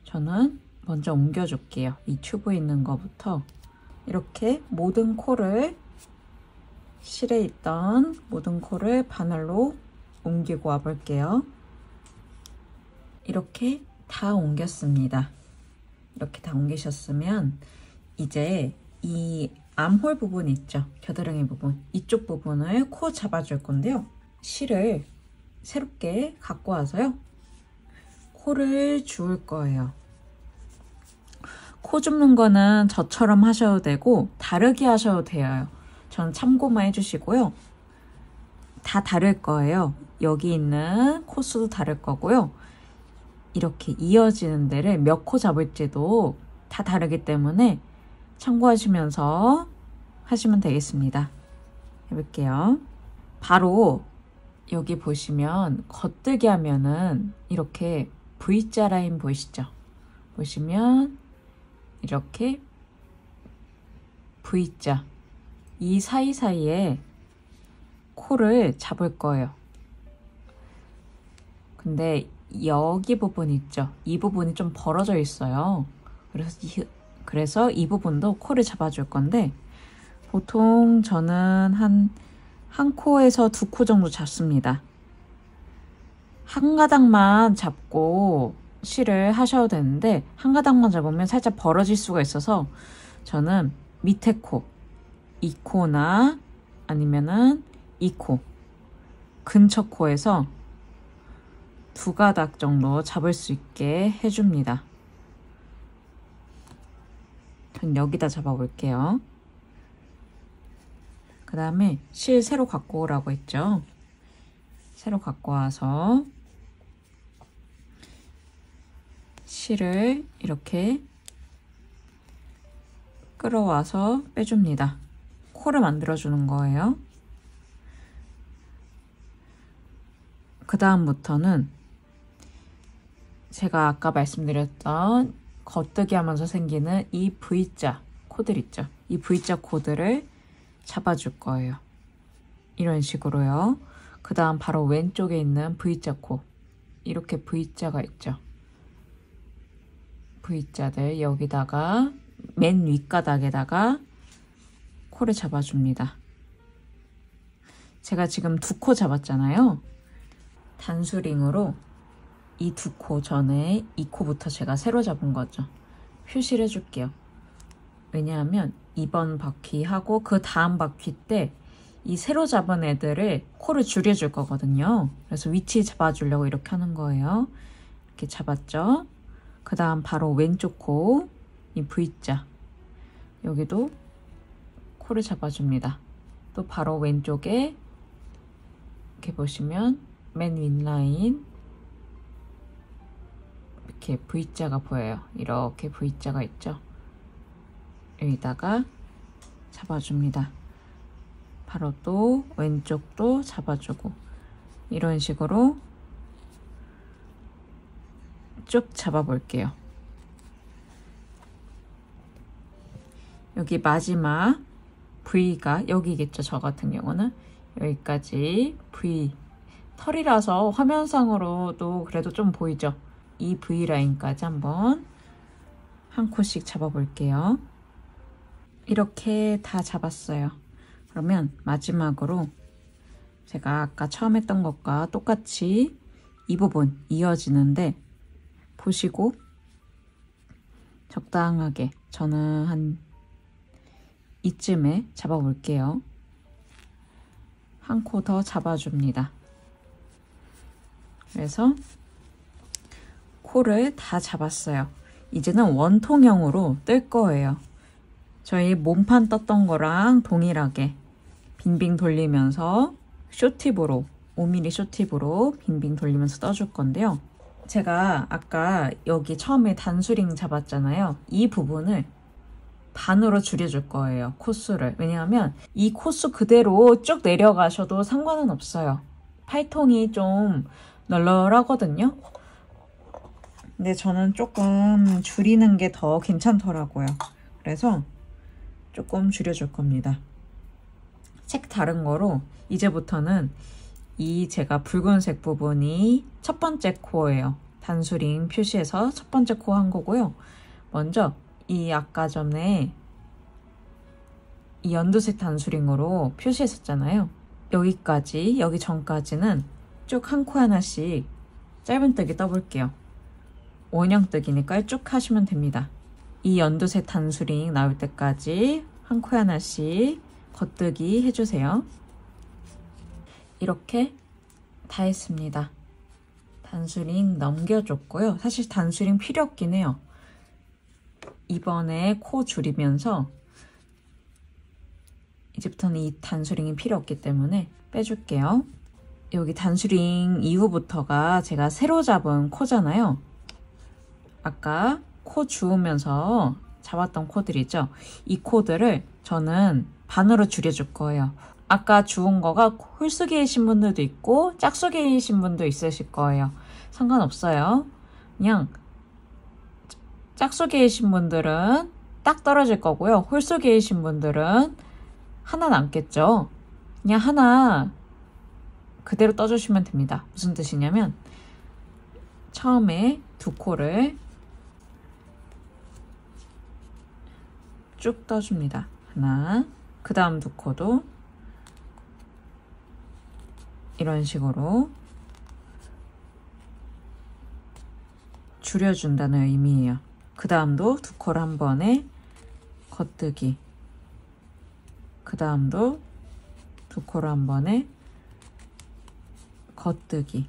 저는 먼저 옮겨줄게요. 이 튜브 있는 거부터 이렇게 모든 코를 실에 있던 모든 코를 바늘로 옮기고 와볼게요. 이렇게 다 옮겼습니다. 이렇게 다 옮기셨으면 이제 이 암홀 부분 있죠? 겨드랑이 부분. 이쪽 부분을 코 잡아줄 건데요. 실을 새롭게 갖고 와서요. 코를 주울 거예요. 코 줍는 거는 저처럼 하셔도 되고 다르게 하셔도 돼요. 전 참고만 해주시고요. 다 다를 거예요. 여기 있는 코수도 다를 거고요. 이렇게 이어지는 데를 몇 코 잡을지도 다 다르기 때문에 참고하시면서 하시면 되겠습니다. 해볼게요. 바로 여기 보시면 겉뜨기 하면은 이렇게 V자 라인 보이시죠? 보시면 이렇게 V자 이 사이사이에 코를 잡을 거예요. 근데 여기 부분 있죠? 이 부분이 좀 벌어져 있어요. 그래서 이 부분도 코를 잡아줄 건데 보통 저는 한 코에서 2코 정도 잡습니다. 한 가닥만 잡고 실을 하셔도 되는데 한 가닥만 잡으면 살짝 벌어질 수가 있어서 저는 밑에 코, 이 코나 아니면은 이 코, 근처 코에서 두 가닥 정도 잡을 수 있게 해줍니다. 전 여기다 잡아볼게요. 그 다음에 실 새로 갖고 오라고 했죠. 새로 갖고 와서 실을 이렇게 끌어와서 빼줍니다. 코를 만들어주는 거예요. 그 다음부터는 제가 아까 말씀드렸던 겉뜨기 하면서 생기는 이 V자 코들 있죠. 이 V자 코들을 잡아줄 거예요. 이런 식으로요. 그 다음 바로 왼쪽에 있는 V자 코. 이렇게 V자가 있죠. V자들 여기다가 맨 윗가닥에다가 코를 잡아줍니다. 제가 지금 두 코 잡았잖아요. 단수링으로 이 두 코 전에 이 코부터 제가 새로 잡은 거죠. 표시를 해줄게요. 왜냐하면 이번 바퀴하고 그 다음 바퀴 때 이 새로 잡은 애들을 코를 줄여줄 거거든요. 그래서 위치 잡아주려고 이렇게 하는 거예요. 이렇게 잡았죠. 그 다음 바로 왼쪽 코, 이 V자. 여기도 코를 잡아줍니다. 또 바로 왼쪽에 이렇게 보시면 맨 윗라인 이렇게 V자가 보여요. 이렇게 V자가 있죠. 여기다가 잡아줍니다. 바로 또 왼쪽도 잡아주고 이런 식으로 쭉 잡아볼게요. 여기 마지막 V가 여기겠죠. 저 같은 경우는 여기까지 V 털이라서 화면상으로도 그래도 좀 보이죠. 이 V라인까지 한번 한 코씩 잡아볼게요. 이렇게 다 잡았어요. 그러면 마지막으로 제가 아까 처음 했던 것과 똑같이 이 부분 이어지는데 보시고 적당하게 저는 한 이쯤에 잡아볼게요. 한 코 더 잡아줍니다. 그래서 코를 다 잡았어요. 이제는 원통형으로 뜰 거예요. 저희 몸판 떴던 거랑 동일하게 빙빙 돌리면서 쇼팁으로 5mm 쇼팁으로 빙빙 돌리면서 떠줄 건데요. 제가 아까 여기 처음에 단수링 잡았잖아요. 이 부분을 반으로 줄여줄 거예요. 코수를. 왜냐하면 이 코수 그대로 쭉 내려가셔도 상관은 없어요. 팔통이 좀 널널하거든요. 근데 저는 조금 줄이는 게 더 괜찮더라고요. 그래서 조금 줄여줄 겁니다. 색 다른 거로 이제부터는 이 제가 붉은색 부분이 첫 번째 코예요. 단수링 표시해서 첫 번째 코 한 거고요. 먼저 이 아까 전에 이 연두색 단수링으로 표시했었잖아요. 여기까지, 여기 전까지는 쭉 한 코 하나씩 짧은뜨기 떠볼게요. 원형뜨기니까 쭉 하시면 됩니다. 이 연두색 단수링 나올 때까지 한 코 하나씩 겉뜨기 해주세요. 이렇게 다 했습니다. 단수링 넘겨줬고요. 사실 단수링 필요 없긴 해요. 이번에 코 줄이면서 이제부터는 이 단수링이 필요 없기 때문에 빼줄게요. 여기 단수링 이후부터가 제가 새로 잡은 코잖아요. 아까 코 주우면서 잡았던 코들이죠. 이 코들을 저는 반으로 줄여줄 거예요. 아까 주운 거가 홀수기이신 분들도 있고 짝수기이신 분도 있으실 거예요. 상관없어요. 그냥 짝수기이신 분들은 딱 떨어질 거고요. 홀수기이신 분들은 하나 남겠죠. 그냥 하나 그대로 떠주시면 됩니다. 무슨 뜻이냐면 처음에 두 코를 쭉 떠줍니다. 하나, 그 다음 두 코도 이런 식으로 줄여준다는 의미예요. 그 다음도 두 코를 한 번에 겉뜨기, 그 다음도 두 코를 한 번에 겉뜨기.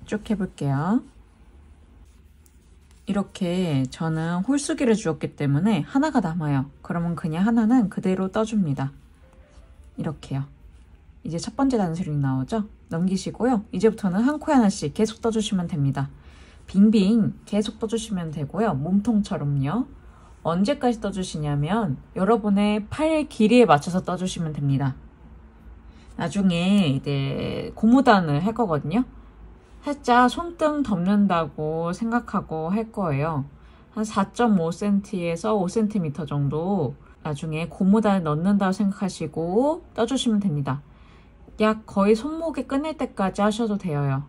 쭉 해볼게요. 이렇게 저는 홀수기를 주었기 때문에 하나가 남아요. 그러면 그냥 하나는 그대로 떠줍니다. 이렇게요. 이제 첫 번째 단수링 나오죠? 넘기시고요. 이제부터는 한 코에 하나씩 계속 떠주시면 됩니다. 빙빙 계속 떠주시면 되고요. 몸통처럼요. 언제까지 떠주시냐면 여러분의 팔 길이에 맞춰서 떠주시면 됩니다. 나중에 이제 고무단을 할 거거든요. 살짝 손등 덮는다고 생각하고 할 거예요. 한 4.5cm에서 5cm 정도 나중에 고무단을 넣는다고 생각하시고 떠주시면 됩니다. 약 거의 손목에 끝낼 때까지 하셔도 돼요.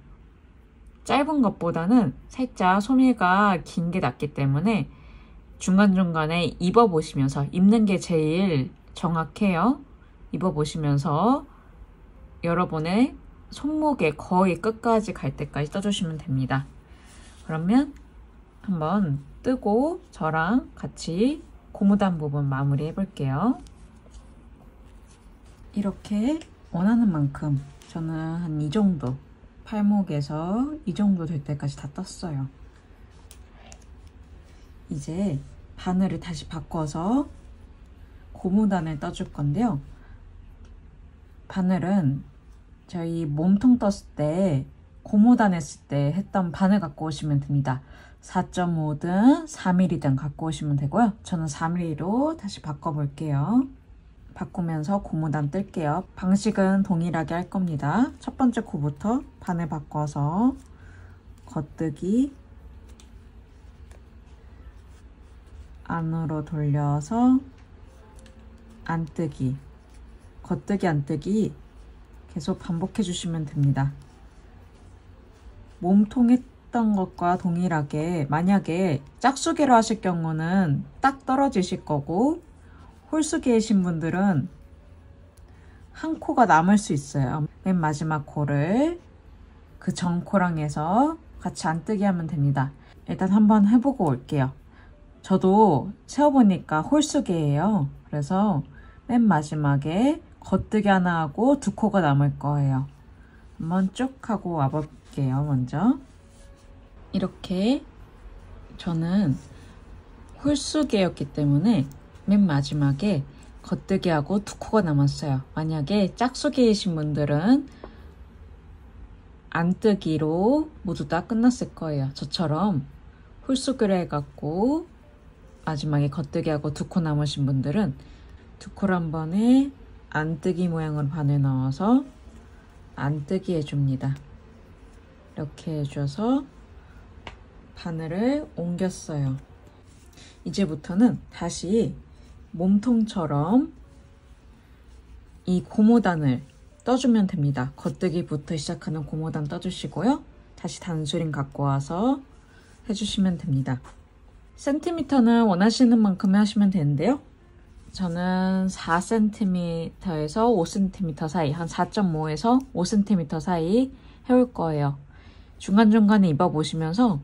짧은 것보다는 살짝 소매가 긴 게 낫기 때문에 중간중간에 입어보시면서, 입는 게 제일 정확해요. 입어보시면서 여러분의 손목에 거의 끝까지 갈 때까지 떠주시면 됩니다. 그러면 한번 뜨고 저랑 같이 고무단 부분 마무리 해볼게요. 이렇게 원하는 만큼 저는 한 이 정도, 팔목에서 이 정도 될 때까지 다 떴어요. 이제 바늘을 다시 바꿔서 고무단을 떠줄 건데요. 바늘은 저희 몸통 떴을 때 고무단 했을 때 했던 바늘 갖고 오시면 됩니다. 4.5든 4mm든 갖고 오시면 되고요. 저는 4mm로 다시 바꿔볼게요. 바꾸면서 고무단 뜰게요. 방식은 동일하게 할 겁니다. 첫 번째 코부터 바늘 바꿔서 겉뜨기, 안으로 돌려서 안뜨기, 겉뜨기 안뜨기 계속 반복해 주시면 됩니다. 몸통 했던 것과 동일하게 만약에 짝수기로 하실 경우는 딱 떨어지실 거고, 홀수기 하신 분들은 한 코가 남을 수 있어요. 맨 마지막 코를 그 전 코랑 해서 같이 안뜨기 하면 됩니다. 일단 한번 해보고 올게요. 저도 세어보니까 홀수기예요. 그래서 맨 마지막에 겉뜨기 하나 하고 두 코가 남을 거예요. 한번 쭉 하고 와볼게요. 먼저 이렇게 저는 홀수기였기 때문에 맨 마지막에 겉뜨기 하고 두 코가 남았어요. 만약에 짝수기이신 분들은 안뜨기로 모두 다 끝났을 거예요. 저처럼 홀수기를 해갖고 마지막에 겉뜨기 하고 두 코 남으신 분들은 두 코를 한 번에 안뜨기 모양으로 바늘 넣어서 안뜨기 해줍니다. 이렇게 해줘서 바늘을 옮겼어요. 이제부터는 다시 몸통처럼 이 고무단을 떠주면 됩니다. 겉뜨기부터 시작하는 고무단 떠주시고요. 다시 단수링 갖고 와서 해주시면 됩니다. 센티미터는 원하시는 만큼 하시면 되는데요. 저는 4cm에서 5cm 사이, 한 4.5에서 5cm 사이 해올 거예요. 중간중간에 입어보시면서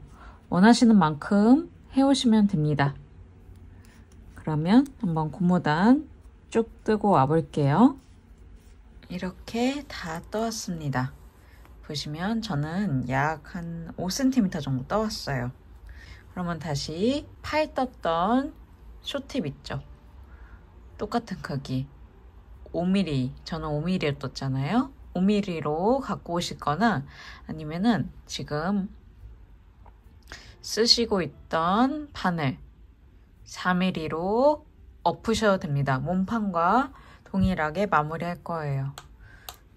원하시는 만큼 해오시면 됩니다. 그러면 한번 고무단 쭉 뜨고 와볼게요. 이렇게 다 떠왔습니다. 보시면 저는 약 한 5cm 정도 떠왔어요. 그러면 다시 팔 떴던 쇼팁 있죠? 똑같은 크기 5mm, 저는 5mm를 떴잖아요. 5mm로 갖고 오실 거나 아니면은 지금 쓰시고 있던 바늘 4mm로 엎으셔도 됩니다. 몸판과 동일하게 마무리 할 거예요.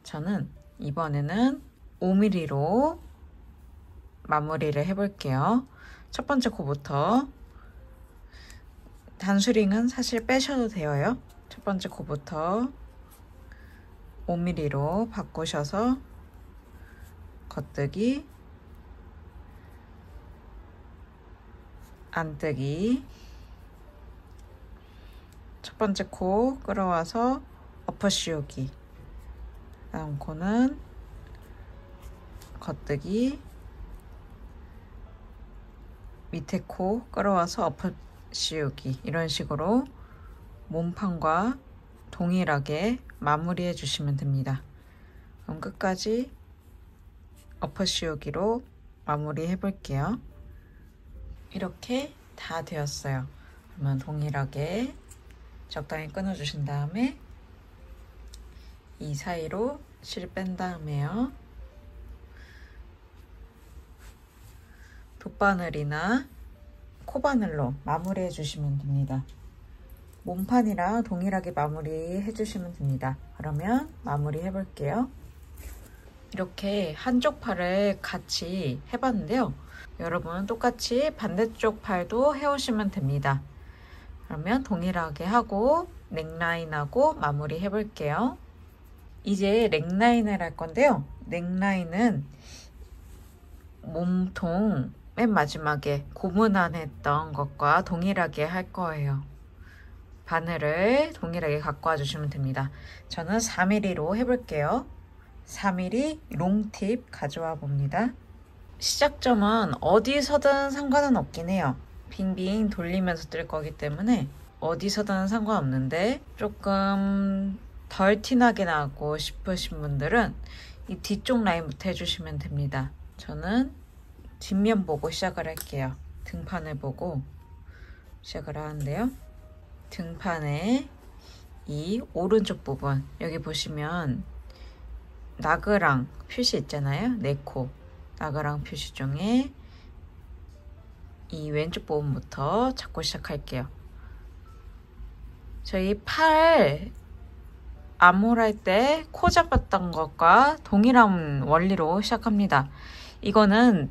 저는 이번에는 5mm로 마무리를 해볼게요. 첫 번째 코부터 단수링은 사실 빼셔도 돼요. 첫 번째 코부터 5mm로 바꾸셔서 겉뜨기, 안뜨기, 첫 번째 코 끌어와서 엎어 씌우기, 다음 코는 겉뜨기, 밑에 코 끌어와서 엎어 씌우기, 이런 식으로 몸판과 동일하게 마무리해 주시면 됩니다. 그럼 끝까지 엎어 씌우기로 마무리 해 볼게요. 이렇게 다 되었어요. 그러면 동일하게 적당히 끊어 주신 다음에 이 사이로 실 뺀 다음에요, 돗바늘이나 코바늘로 마무리해 주시면 됩니다. 몸판이랑 동일하게 마무리해 주시면 됩니다. 그러면 마무리 해 볼게요. 이렇게 한쪽 팔을 같이 해봤는데요. 여러분 똑같이 반대쪽 팔도 해오시면 됩니다. 그러면 동일하게 하고 넥라인하고 마무리 해볼게요. 이제 넥라인을 할 건데요. 넥라인은 몸통 맨 마지막에 고무난했던 것과 동일하게 할 거예요. 바늘을 동일하게 갖고 와주시면 됩니다. 저는 4mm로 해볼게요. 4mm 롱팁 가져와 봅니다. 시작점은 어디서든 상관은 없긴 해요. 빙빙 돌리면서 뜰 거기 때문에 어디서든 상관없는데, 조금 덜 티나게 나고 싶으신 분들은 이 뒤쪽 라인부터 해주시면 됩니다. 저는 뒷면 보고 시작을 할게요. 등판을 보고 시작을 하는데요. 등판에 이 오른쪽 부분, 여기 보시면 나그랑 표시 있잖아요. 네코 나그랑 표시 중에 이 왼쪽 부분부터 잡고 시작할게요. 저희 팔 암홀할 때 코 잡았던 것과 동일한 원리로 시작합니다. 이거는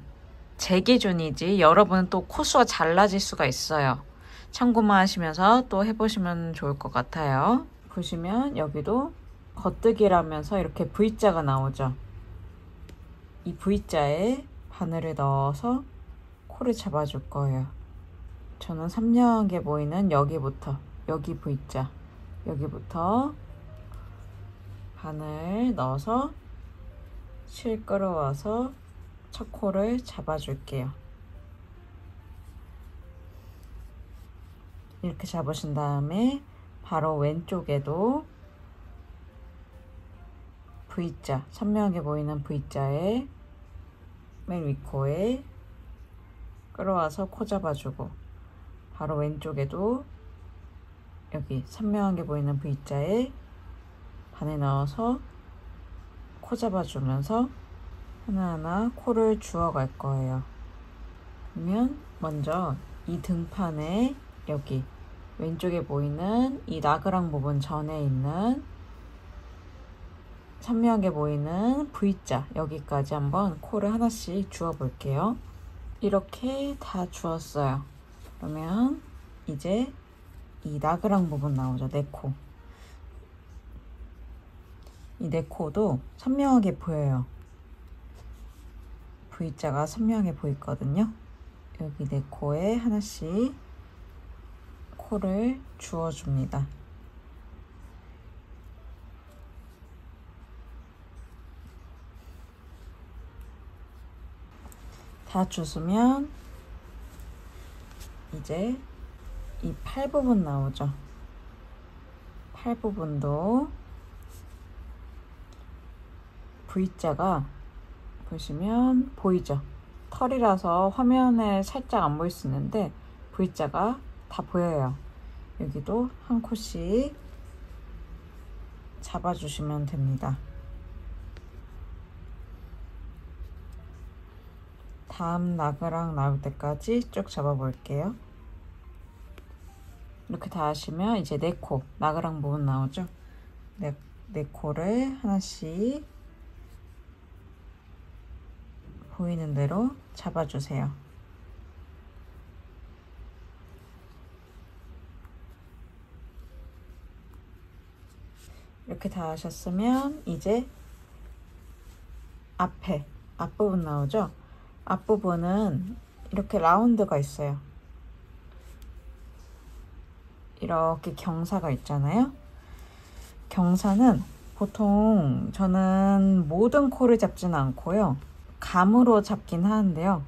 제 기준이지 여러분은 또 코수가 달라질 수가 있어요. 참고만 하시면서 또 해보시면 좋을 것 같아요. 보시면 여기도 겉뜨기라면서 이렇게 V자가 나오죠. 이 V자에 바늘을 넣어서 코를 잡아줄 거예요. 저는 선명하게 보이는 여기부터, 여기 V자, 여기부터 바늘 넣어서 실 끌어와서 첫 코를 잡아줄게요. 이렇게 잡으신 다음에 바로 왼쪽에도 V자, 선명하게 보이는 V자에 맨 윗코에 끌어와서 코 잡아주고, 바로 왼쪽에도 여기 선명하게 보이는 V자에 바늘 넣어서 코 잡아주면서 하나하나 코를 주워갈 거예요. 그러면 먼저 이 등판에 여기 왼쪽에 보이는 이 나그랑 부분 전에 있는 선명하게 보이는 V자, 여기까지 한번 코를 하나씩 주워 볼게요. 이렇게 다 주웠어요. 그러면 이제 이 나그랑 부분 나오죠. 네 코. 이 네 코도 선명하게 보여요. V자가 선명하게 보이거든요. 여기 네 코에 하나씩 코를 주워줍니다. 다 주스면 이제 이 팔 부분 나오죠. 팔 부분도 V자가 보시면 보이죠. 털이라서 화면에 살짝 안 보일 수 있는데 V자가 다 보여요. 여기도 한 코씩 잡아주시면 됩니다. 다음 나그랑 나올 때까지 쭉 잡아볼게요. 이렇게 다 하시면 이제 네 코, 나그랑 부분 나오죠? 네 코를 하나씩 보이는 대로 잡아주세요. 이렇게 다 하셨으면 이제 앞부분 나오죠? 앞부분은 이렇게 라운드가 있어요. 이렇게 경사가 있잖아요. 경사는 보통 저는 모든 코를 잡지는 않고요. 감으로 잡긴 하는데요.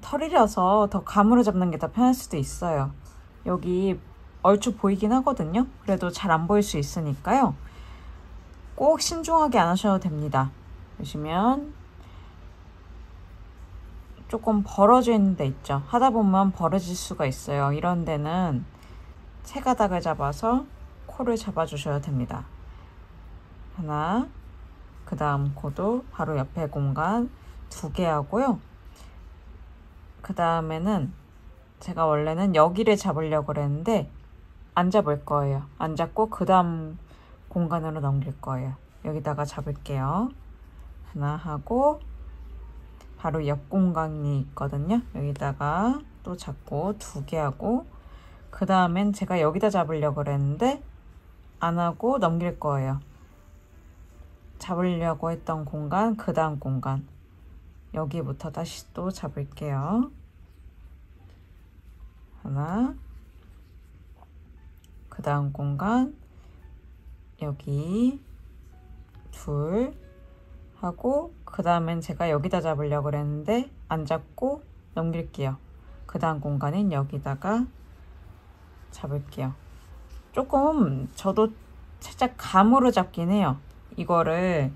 털이라서 더 감으로 잡는 게 더 편할 수도 있어요. 여기 얼추 보이긴 하거든요. 그래도 잘 안 보일 수 있으니까요. 꼭 신중하게 안 하셔도 됩니다. 보시면 조금 벌어져 있는 데 있죠. 하다 보면 벌어질 수가 있어요. 이런 데는 채가닥을 잡아서 코를 잡아주셔야 됩니다. 하나, 그 다음 코도 바로 옆에 공간 2개 하고요. 그 다음에는 제가 원래는 여기를 잡으려고 그랬는데 안 잡을 거예요. 안 잡고 그 다음 공간으로 넘길 거예요. 여기다가 잡을게요. 하나 하고 바로 옆 공간이 있거든요. 여기다가 또 잡고 2개 하고 그 다음엔 제가 여기다 잡으려고 그랬는데 안 하고 넘길 거예요. 잡으려고 했던 공간, 그 다음 공간 여기부터 다시 또 잡을게요. 하나, 그 다음 공간 여기 2 하고 그 다음엔 제가 여기다 잡으려고 그랬는데 안 잡고 넘길게요. 그 다음 공간은 여기다가 잡을게요. 조금 저도 살짝 감으로 잡긴 해요. 이거를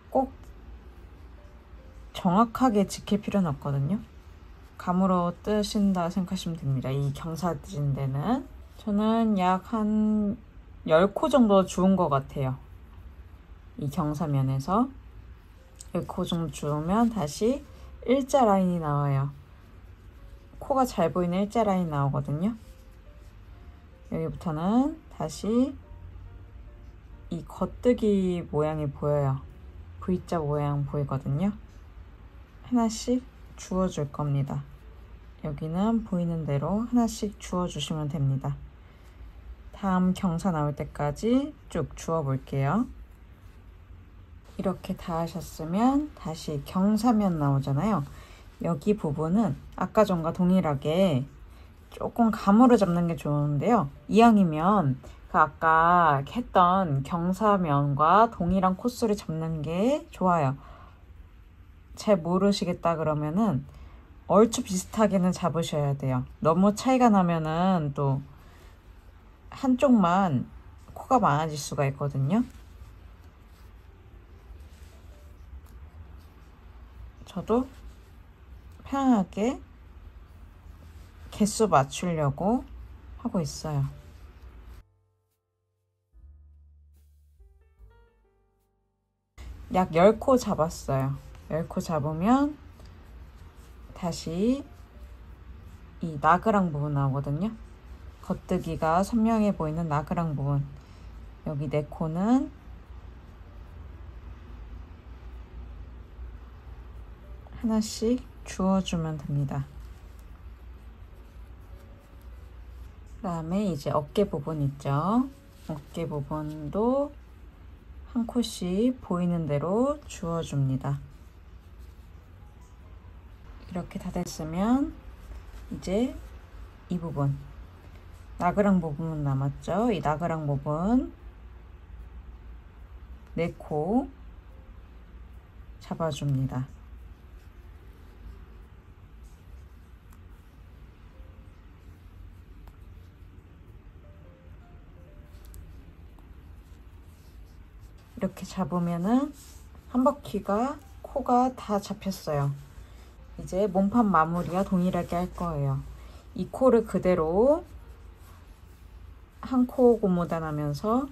꼭 정확하게 지킬 필요는 없거든요. 감으로 뜨신다 생각하시면 됩니다. 이 경사진 데는 저는 약 한 10코 정도 주운 것 같아요. 이 경사면에서 10코 정도 주우면 다시 일자 라인이 나와요. 코가 잘 보이는 일자 라인 나오거든요. 여기부터는 다시 이 겉뜨기 모양이 보여요. V자 모양 보이거든요. 하나씩 주워줄 겁니다. 여기는 보이는 대로 하나씩 주워주시면 됩니다. 다음 경사 나올 때까지 쭉 주워 볼게요. 이렇게 다 하셨으면 다시 경사면 나오잖아요. 여기 부분은 아까 전과 동일하게 조금 감으로 잡는 게 좋은데요. 이왕이면 그 아까 했던 경사면과 동일한 코스를 잡는 게 좋아요. 잘 모르시겠다 그러면은 얼추 비슷하게는 잡으셔야 돼요. 너무 차이가 나면은 또 한쪽만 코가 많아질 수가 있거든요. 저도 편하게 개수 맞추려고 하고 있어요. 약 10코 잡았어요. 10코 잡으면 다시 이 나그랑 부분 나오거든요. 겉뜨기가 선명해 보이는 나그랑 부분. 여기 4코는 하나씩 주워주면 됩니다. 그 다음에 이제 어깨 부분 있죠. 어깨 부분도 한 코씩 보이는 대로 주워줍니다. 이렇게 다 됐으면 이제 이 부분 나그랑 부분 남았죠. 이 나그랑 부분 4코 잡아줍니다. 이렇게 잡으면은 한 바퀴가 코가 다 잡혔어요. 이제 몸판 마무리와 동일하게 할 거예요. 이 코를 그대로 한 코 고무단 하면서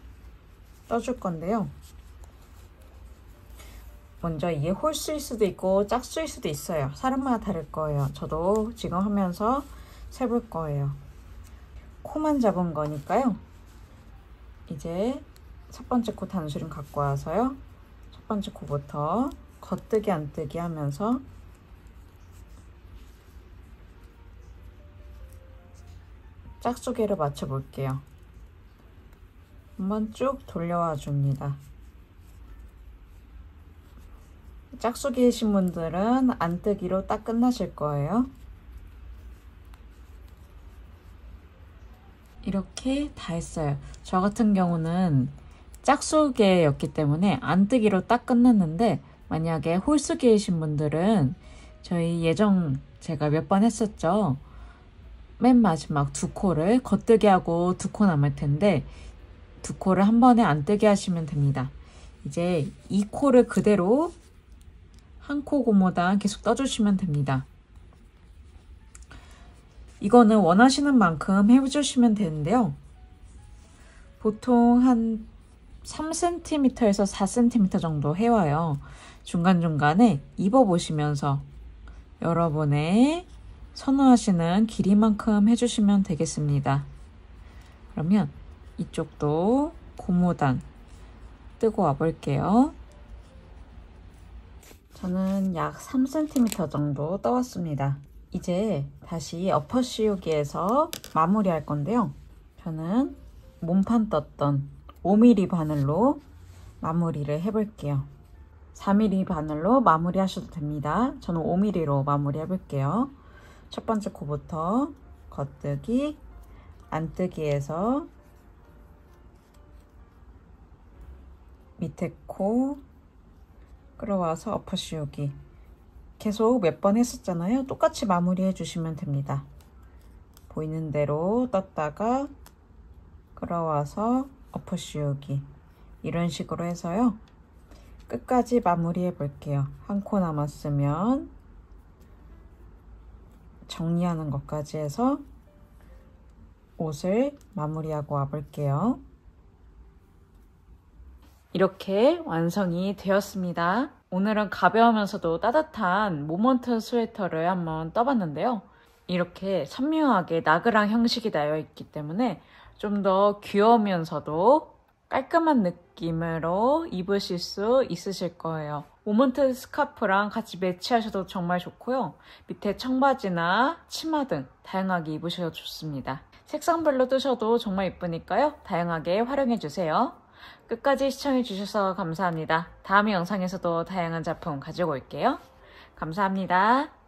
떠줄 건데요. 먼저 이게 홀수일 수도 있고 짝수일 수도 있어요. 사람마다 다를 거예요. 저도 지금 하면서 세볼 거예요. 코만 잡은 거니까요. 이제 첫 번째 코 단수림 갖고 와서요. 첫 번째 코부터 겉뜨기 안뜨기 하면서 짝수개를 맞춰 볼게요. 한번 쭉 돌려와 줍니다. 짝수기이신 분들은 안뜨기로 딱 끝나실 거예요. 이렇게 다 했어요. 저 같은 경우는 짝수개였기 때문에 안뜨기로 딱 끝났는데 만약에 홀수기이신 분들은 저희 예정 제가 몇 번 했었죠. 맨 마지막 두 코를 겉뜨게 하고 두 코 남을 텐데 두 코를 한 번에 안 뜨게 하시면 됩니다. 이제 이 코를 그대로 한 코 고무단 계속 떠주시면 됩니다. 이거는 원하시는 만큼 해주시면 되는데요. 보통 한 3cm에서 4cm 정도 해와요. 중간중간에 입어보시면서 여러분의 선호하시는 길이만큼 해주시면 되겠습니다. 그러면 이쪽도 고무단 뜨고 와 볼게요. 저는 약 3cm 정도 떠왔습니다. 이제 다시 엎어 씌우기에서 마무리할 건데요. 저는 몸판 떴던 5mm 바늘로 마무리를 해볼게요. 4mm 바늘로 마무리 하셔도 됩니다. 저는 5mm로 마무리 해볼게요. 첫 번째 코부터 겉뜨기, 안뜨기에서 밑에 코 끌어와서 엎어 씌우기 계속 몇 번 했었잖아요. 똑같이 마무리 해주시면 됩니다. 보이는 대로 떴다가 끌어와서 엎어 씌우기 이런 식으로 해서요. 끝까지 마무리 해 볼게요. 한 코 남았으면 정리하는 것까지 해서 옷을 마무리하고 와 볼게요. 이렇게 완성이 되었습니다. 오늘은 가벼우면서도 따뜻한 모먼트 스웨터를 한번 떠봤는데요. 이렇게 선명하게 나그랑 형식이 나여 있기 때문에 좀 더 귀여우면서도 깔끔한 느낌으로 입으실 수 있으실 거예요. 모먼트 스카프랑 같이 매치하셔도 정말 좋고요. 밑에 청바지나 치마 등 다양하게 입으셔도 좋습니다. 색상별로 뜨셔도 정말 예쁘니까요. 다양하게 활용해주세요. 끝까지 시청해주셔서 감사합니다. 다음 영상에서도 다양한 작품 가지고 올게요. 감사합니다.